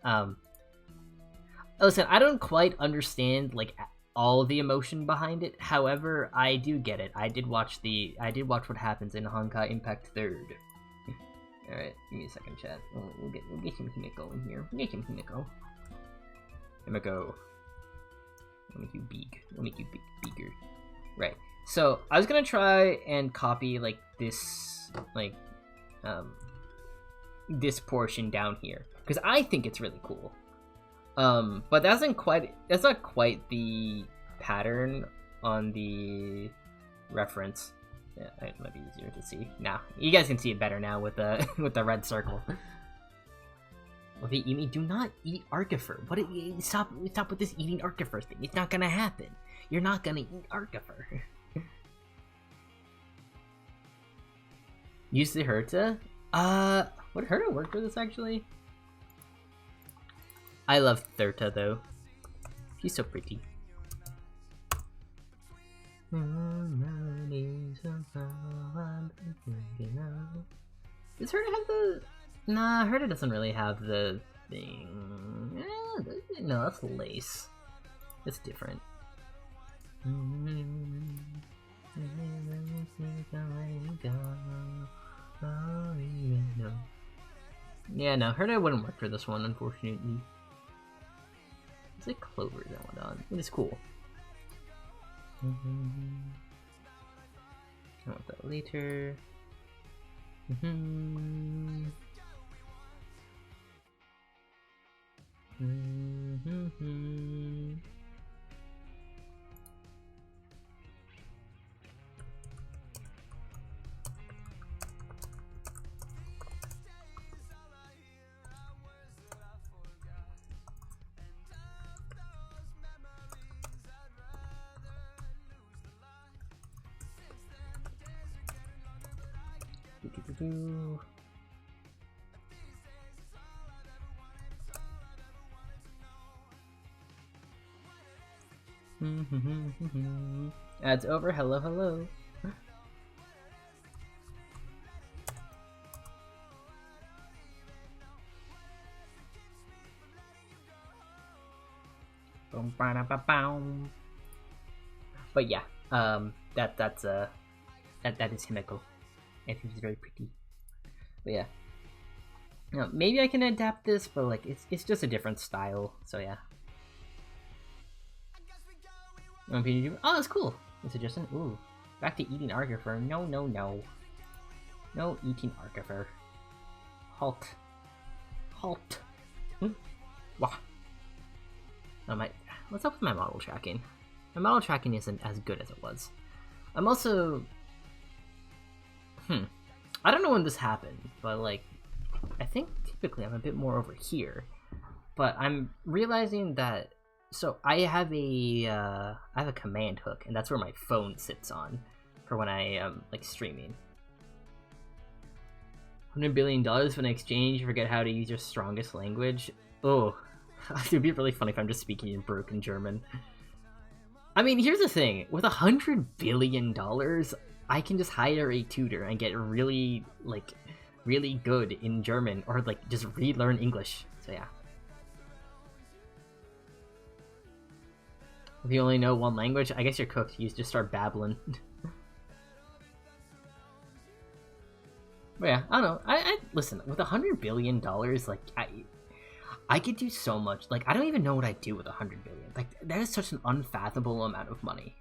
Listen, I don't quite understand like all the emotion behind it. However, I do get it. I did watch what happens in Honkai Impact 3rd. All right, give me a second, chat. We'll get him Himeko in here. We'll get him Himeko. Himeko. I'll make you big. I'll make you bigger. Right. So I was gonna try and copy like this, like, this portion down here because I think it's really cool. But that's not quite the pattern on the reference. Yeah, it might be easier to see now. You guys can see it better now with the with the red circle. Well, if you eat me, do not eat Argifer. Stop with this eating Argifer thing. It's not gonna happen. You're not gonna eat Argifer. Use the Herta? Would Herta work for this actually? I love Thurta though. She's so pretty. Does Herta have the... Nah, Herta doesn't really have the thing. No, that's lace. It's different. Yeah, no, Herta wouldn't work for this one, unfortunately. It's like clover that went on. It is cool. I want that later. Ads over. Hello, hello. But yeah, that is Himeko. I think she's very pretty. But yeah, maybe I can adapt this, but like it's just a different style. So yeah. Oh, that's cool. It's suggestion. Ooh, back to eating Argifer. No, no, no. No eating Argifer. Halt. Halt. Wah. Oh, what's up with my model tracking? My model tracking isn't as good as it was. I'm also... I don't know when this happened, but like, I think typically I'm a bit more over here. But I'm realizing that... So I have a command hook, and that's where my phone sits on for when I am like streaming. $100 billion for an exchange. You forget how to use your strongest language. Oh, it would be really funny if I'm just speaking in broken German. I mean, here's the thing: with $100 billion, I can just hire a tutor and get really good in German, or like just relearn English. So yeah. If you only know one language, I guess you're cooked. You just start babbling. But yeah, I don't know. I listen, with $100 billion, like I could do so much. Like I don't even know what I'd do with $100 billion. Like that is such an unfathomable amount of money.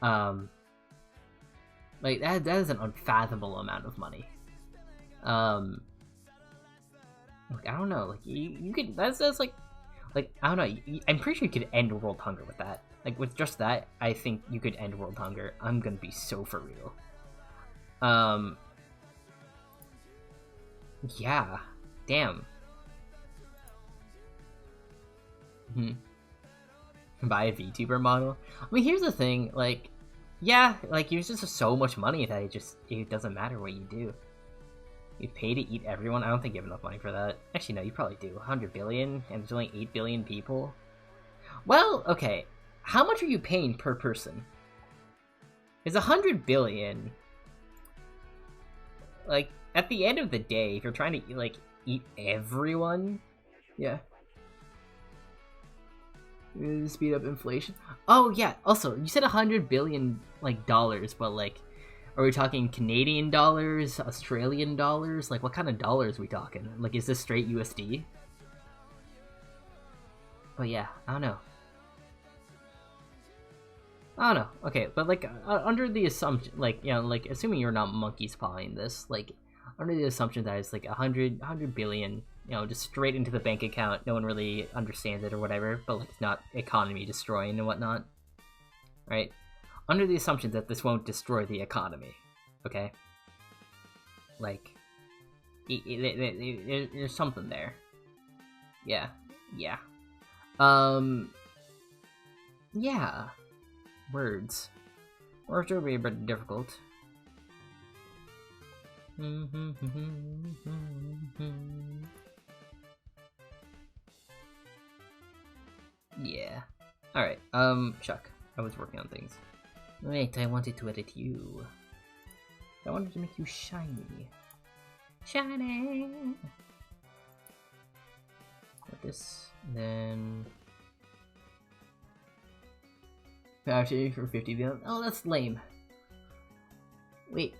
Like that is an unfathomable amount of money. Like I don't know. Like you could. That's like I don't know. I'm pretty sure you could end world hunger with that. Like with just that, I think you could end world hunger. I'm gonna be so for real. Yeah. Damn. buy a VTuber model. I mean, here's the thing, like, yeah, like, you're just so much money that it doesn't matter what you do. You pay to eat everyone? I don't think you have enough money for that. Actually, no, you probably do. 100 billion, and there's only 8 billion people? Well, okay. How much are you paying per person? Is 100 billion... Like, at the end of the day, if you're trying to, like, eat everyone... Yeah. Speed up inflation. Oh, yeah. Also, you said 100 billion, like, dollars, but, like... Are we talking Canadian dollars, Australian dollars? Like, what kind of dollars are we talking? Like, is this straight USD? But yeah, I don't know. I don't know. Okay, but like, under the assumption, like, you know, like, assuming you're not monkeys pawing this, like, under the assumption that it's like 100 billion, you know, just straight into the bank account, no one really understands it or whatever, but like, it's not economy destroying and whatnot, right? Under the assumption that this won't destroy the economy, okay? Like, there's something there. Yeah, yeah. Yeah. Words will be a bit difficult. Yeah. Alright, Chuck, I was working on things. Wait, I wanted to edit you. I wanted to make you shiny. Shiny! Put this, then... Actually, for 50 billion. Oh, that's lame. Wait.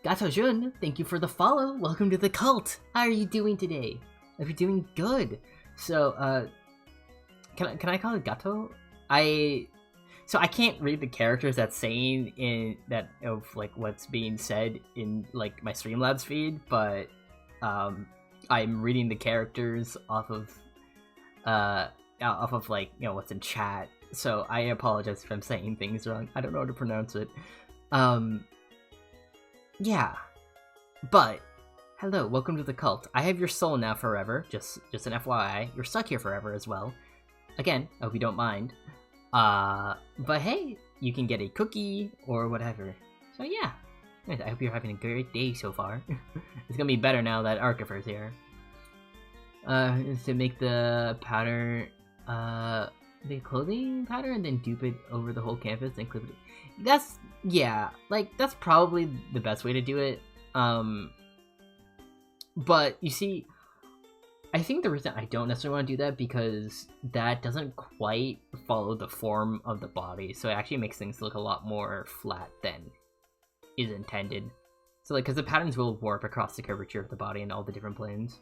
Gato Jun, thank you for the follow. Welcome to the cult. How are you doing today? Hope you're doing good. So, can I call it Gato? So I can't read the characters that's saying in that of like what's being said in like my Streamlabs feed, but I'm reading the characters off of like, you know, what's in chat. So I apologize if I'm saying things wrong. I don't know how to pronounce it. Yeah. But hello, welcome to the cult. I have your soul now forever. Just an FYI. You're stuck here forever as well. Again, I hope you don't mind. But hey, you can get a cookie or whatever. So yeah, I hope you're having a great day so far. It's gonna be better now that Archifer's here. Is to make the pattern, the clothing pattern and then dupe it over the whole campus and clip it. That's, yeah, like, that's probably the best way to do it. But you see, I think the reason I don't necessarily want to do that because that doesn't quite follow the form of the body, so it actually makes things look a lot more flat than is intended. So like, because the patterns will warp across the curvature of the body and all the different planes.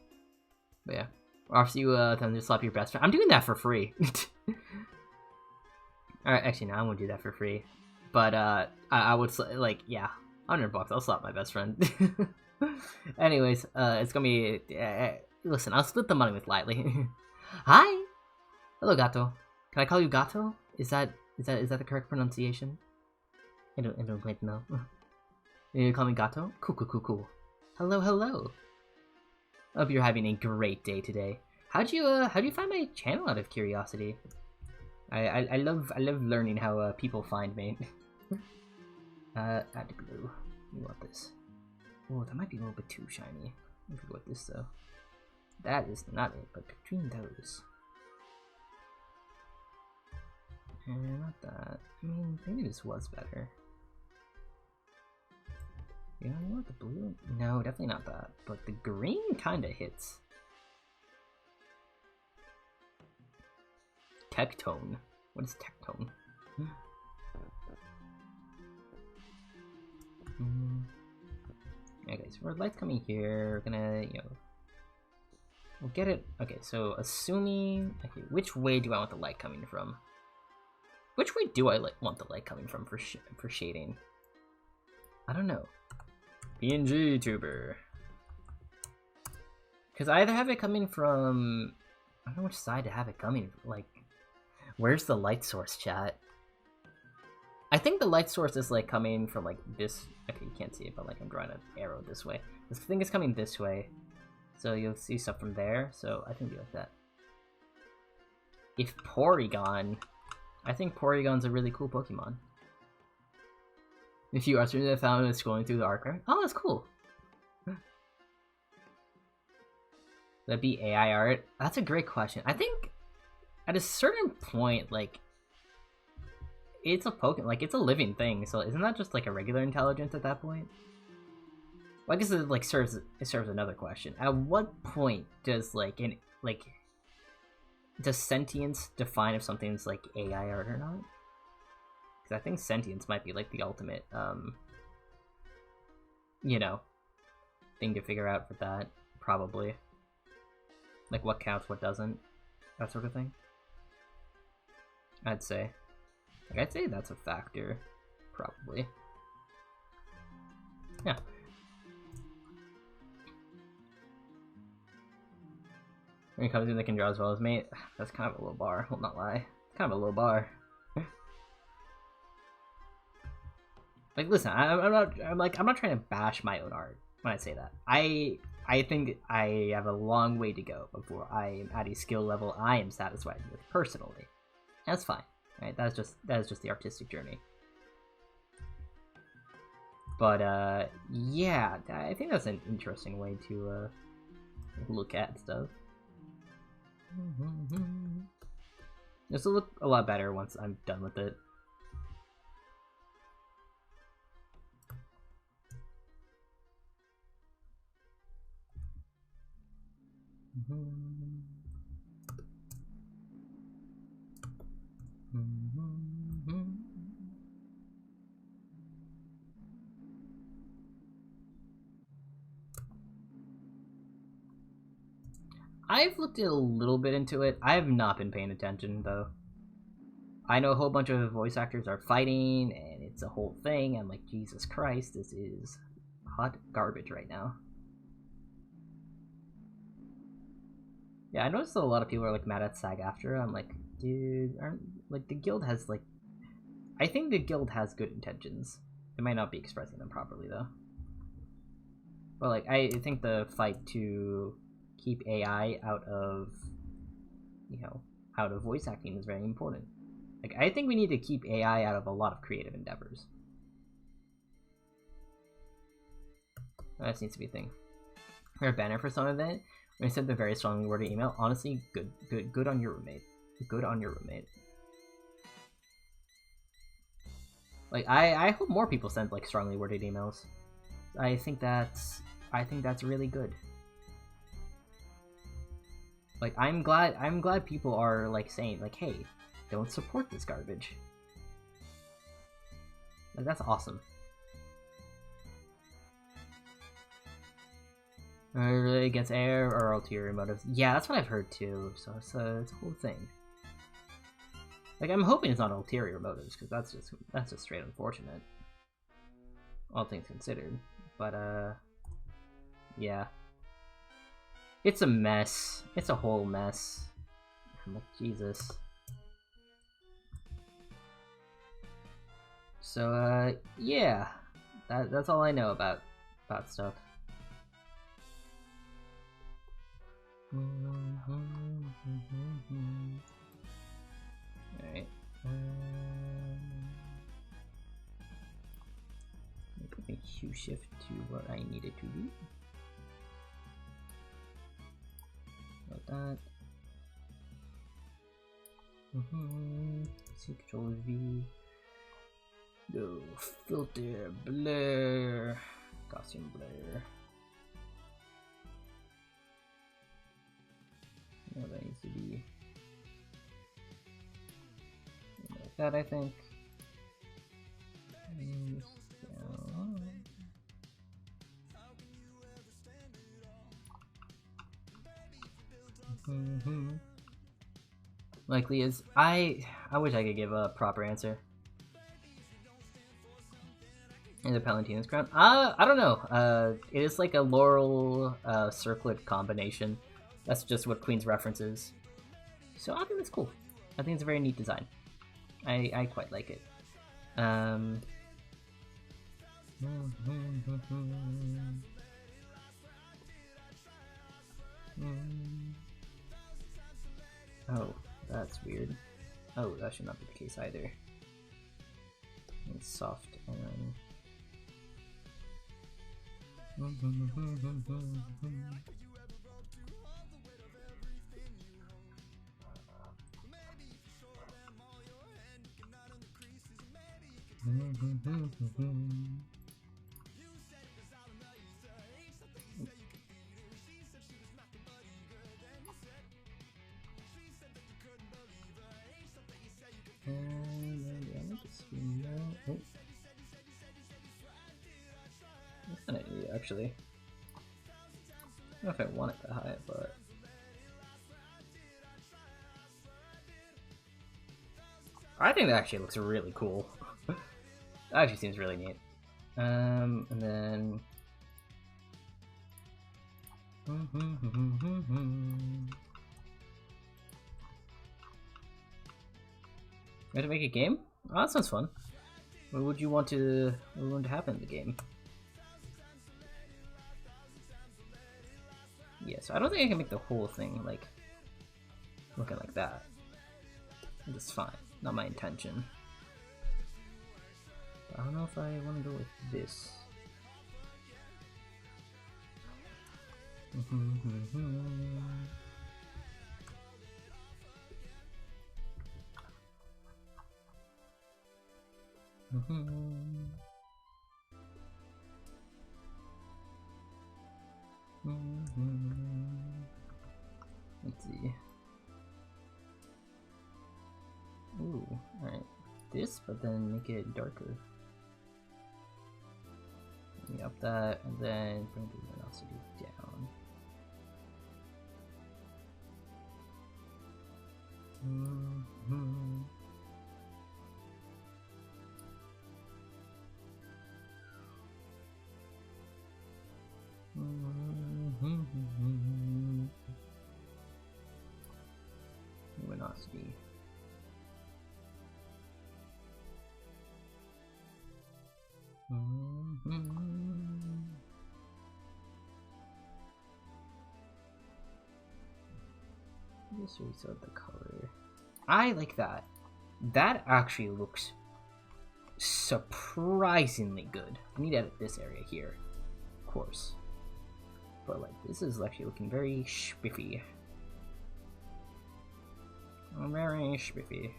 But yeah, offers you Thunder Slap your best friend. I'm doing that for free. Alright, actually no, I won't do that for free. But I would like, yeah, $100. I'll slap my best friend. Anyways, it's gonna be. Listen, I'll split the money with Lightly. Hi! Hello, Gato. Can I call you Gato? Is that the correct pronunciation? I don't quite know. You call me Gato? Cool. Hello. I hope you're having a great day today. How'd you find my channel out of curiosity? I love learning how people find me. Add glue. You want this? Oh, that might be a little bit too shiny. I forget what this though. That is not it, but between those. Not that. I mean, maybe this was better. You know what? The blue? No, definitely not that. But the green kind of hits. Tectone. What is tectone? Okay, so our light's coming here. We're gonna, you know, we'll get it. Okay, so assuming, okay, which way do I want the light coming from? Which way do I want the light coming from for shading? I don't know. PNG tuber. Because I either have it coming from, I don't know which side to have it coming. Like, where's the light source, chat? I think the light source is like coming from like this. Okay, you can't see it, but like I'm drawing an arrow this way. This thing is coming this way, so you'll see stuff from there. So I think it'll be like that. If Porygon I think Porygon's a really cool Pokemon. If you are students that found it scrolling through the archive. Oh, that's cool. That'd be AI art. That's a great question. I think at a certain point, like, it's a Pokemon, like, it's a living thing, so isn't that just like a regular intelligence at that point? Well, I guess it like serves another question. At what point does does sentience define if something's like AI art or not? Because I think sentience might be like the ultimate, you know, thing to figure out for that, probably. Like what counts, what doesn't, that sort of thing. I'd say. Like, I'd say that's a factor, probably. Yeah. When it comes in, they can draw as well as me. That's kind of a low bar. I'll not lie. It's kind of a low bar. Like, listen, I'm not trying to bash my own art when I say that. I think I have a long way to go before I am at a skill level I am satisfied with personally. That's fine, right? That is just the artistic journey. But yeah, I think that's an interesting way to look at stuff. This will look a lot better once I'm done with it. I've looked a little bit into it. I have not been paying attention, though. I know a whole bunch of voice actors are fighting, and it's a whole thing. I'm like, Jesus Christ, this is hot garbage right now. Yeah, I noticed that a lot of people are like mad at SAG-AFTRA. I'm like, dude, the guild has like, I think the guild has good intentions. They might not be expressing them properly though. But like, I think the fight to keep AI out of, out of voice acting is very important. Like, I think we need to keep AI out of a lot of creative endeavors. That needs to be a thing. Or a banner for some event. When I sent the very strongly worded email, honestly, good on your roommate. Good on your roommate. Like, I hope more people send like strongly worded emails. I think that's really good. Like, I'm glad people are like saying like, hey, don't support this garbage. Like, that's awesome. Really against air or ulterior motives. Yeah, that's what I've heard too. So it's a whole thing. Like, I'm hoping it's not ulterior motives, because that's just straight unfortunate. All things considered. But yeah. It's a mess. It's a whole mess. I'm like, Jesus. So yeah. That's all I know about stuff. Alright. Put my Q shift to what I need it to be. Like that. C Control V. Go filter blur. Gaussian blur. No, that needs to be like that, I think. Likely is. I wish I could give a proper answer. Is it Palantina's crown? I don't know. It is like a laurel circlet combination. That's just what Queen's reference is. So I think that's cool. I think it's a very neat design. I quite like it. Oh, that's weird. Oh, that should not be the case either. It's soft and... That's kind of neat, actually. I don't know if I want it that high, but I think that actually looks really cool. That actually seems really neat. And then you have to make a game? Oh, that sounds fun. What would you want to happen in the game? Yeah, so I don't think I can make the whole thing like looking like that. That's fine. Not my intention. But I don't know if I want to go with this. Let's see. Ooh, alright. This, but then make it darker. Let me up that, and then bring the luminosity down. Luminosity. Just reset the color. I like that. That actually looks surprisingly good. I need to edit this area here, of course. But like, this is actually looking very spiffy. Very spiffy.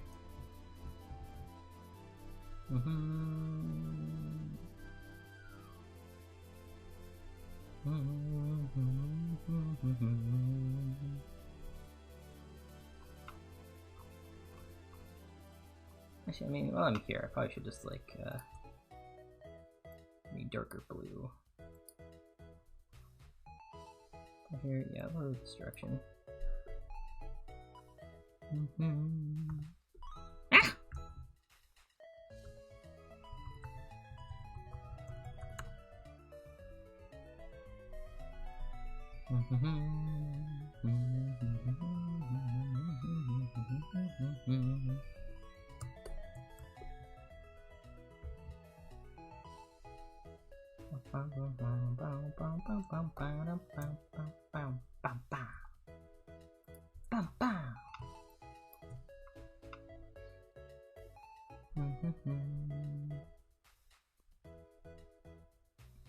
Actually, I mean, while I'm here, I probably should just like make darker blue. Here, yeah, a little destruction. Ah!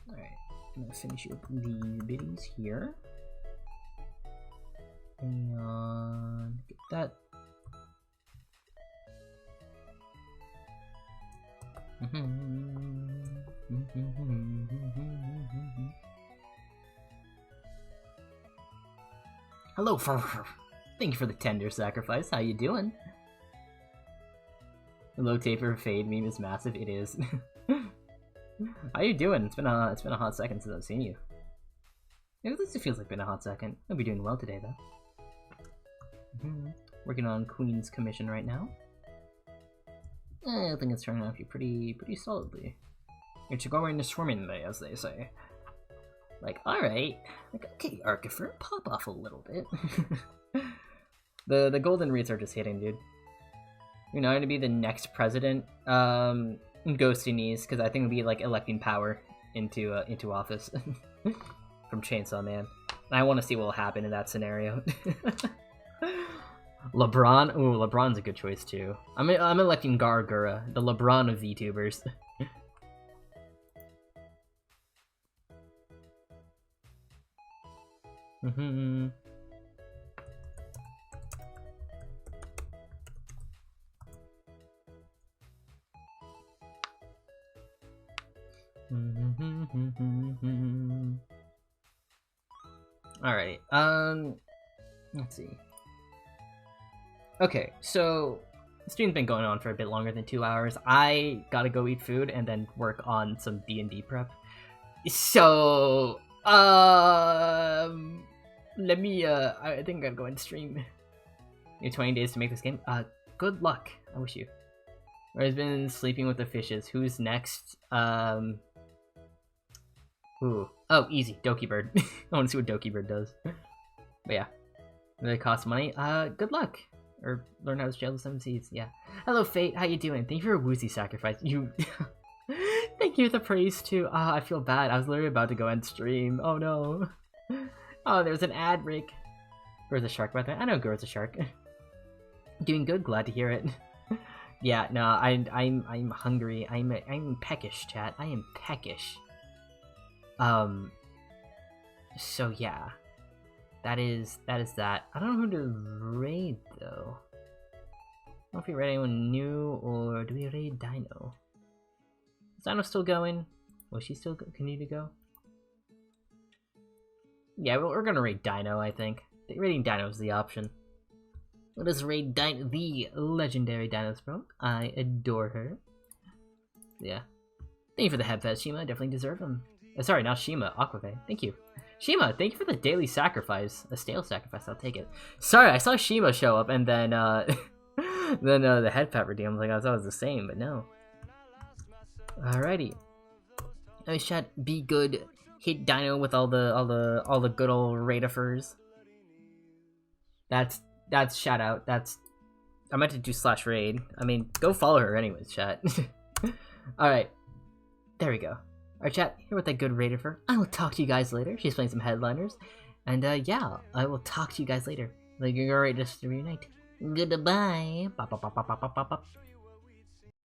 Alright, I'm gonna finish up these biddies here. And get that. Hello, Fur. Thank you for the tender sacrifice. How you doing? The low taper fade meme is massive. It is. How you doing? It's been a hot second since I've seen you. At least it feels like it's been a hot second. I'll be doing well today though. Working on Queen's Commission right now. I think it's turning out to be pretty solidly. It's going to swimmingly, as they say. Like, alright. Like, okay, Archifer, pop off a little bit. The golden wreaths are just hitting, dude. You're not gonna be the next president, Ghostinese, because I think it'll be like electing power into office from Chainsaw Man. And I want to see what will happen in that scenario. LeBron? Ooh, LeBron's a good choice too. I'm electing Gargura, the LeBron of VTubers. Alright, let's see. Okay, so the stream's been going on for a bit longer than 2 hours. I gotta go eat food and then work on some D&D prep. So, let me, I think I'm going to stream. You have 20 days to make this game. Good luck. I wish you. Or has been sleeping with the fishes. Who's next? Ooh. Oh, easy. Doki Bird. I want to see what Doki Bird does. But yeah. It costs money. Good luck. Or learn how to straddle the 7 seas. Yeah. Hello, Fate. How you doing? Thank you for a woozy sacrifice. You... Thank you for the praise, too. I feel bad. I was literally about to go end stream. Oh, no. Oh, there's an ad break. Gura's a shark, by the way. I know Gura's a shark. Doing good. Glad to hear it. Yeah, no, I'm hungry. I'm peckish, chat. I am peckish. So yeah, that is that. I don't know who to raid though. I don't know if we raid anyone new or do we raid Dino? Is Dino still going? Will she still continue to go? Yeah, we're gonna raid Dino. I think raiding Dino is the option. Let us raid Dino, the legendary Dinosprong. I adore her. Yeah. Thank you for the head pets, Shima. I definitely deserve them. Sorry, not Shima. Aquave. Thank you. Shima, thank you for the daily sacrifice. A stale sacrifice, I'll take it. Sorry, I saw Shima show up and then, the head pet redeem. I thought it was the same, but no. Alrighty. Nice chat. Be good. Hit Dino with all the good old raidafers. That's shout out. I meant to do /raid. I mean, go follow her anyways, chat. Alright. There we go. Alright, chat, here with that good raider for. I will talk to you guys later. She's playing some headliners. And yeah, I will talk to you guys later. Like, you're alright, just to reunite. Goodbye. Bop, bop, bop, bop, bop, bop, bop.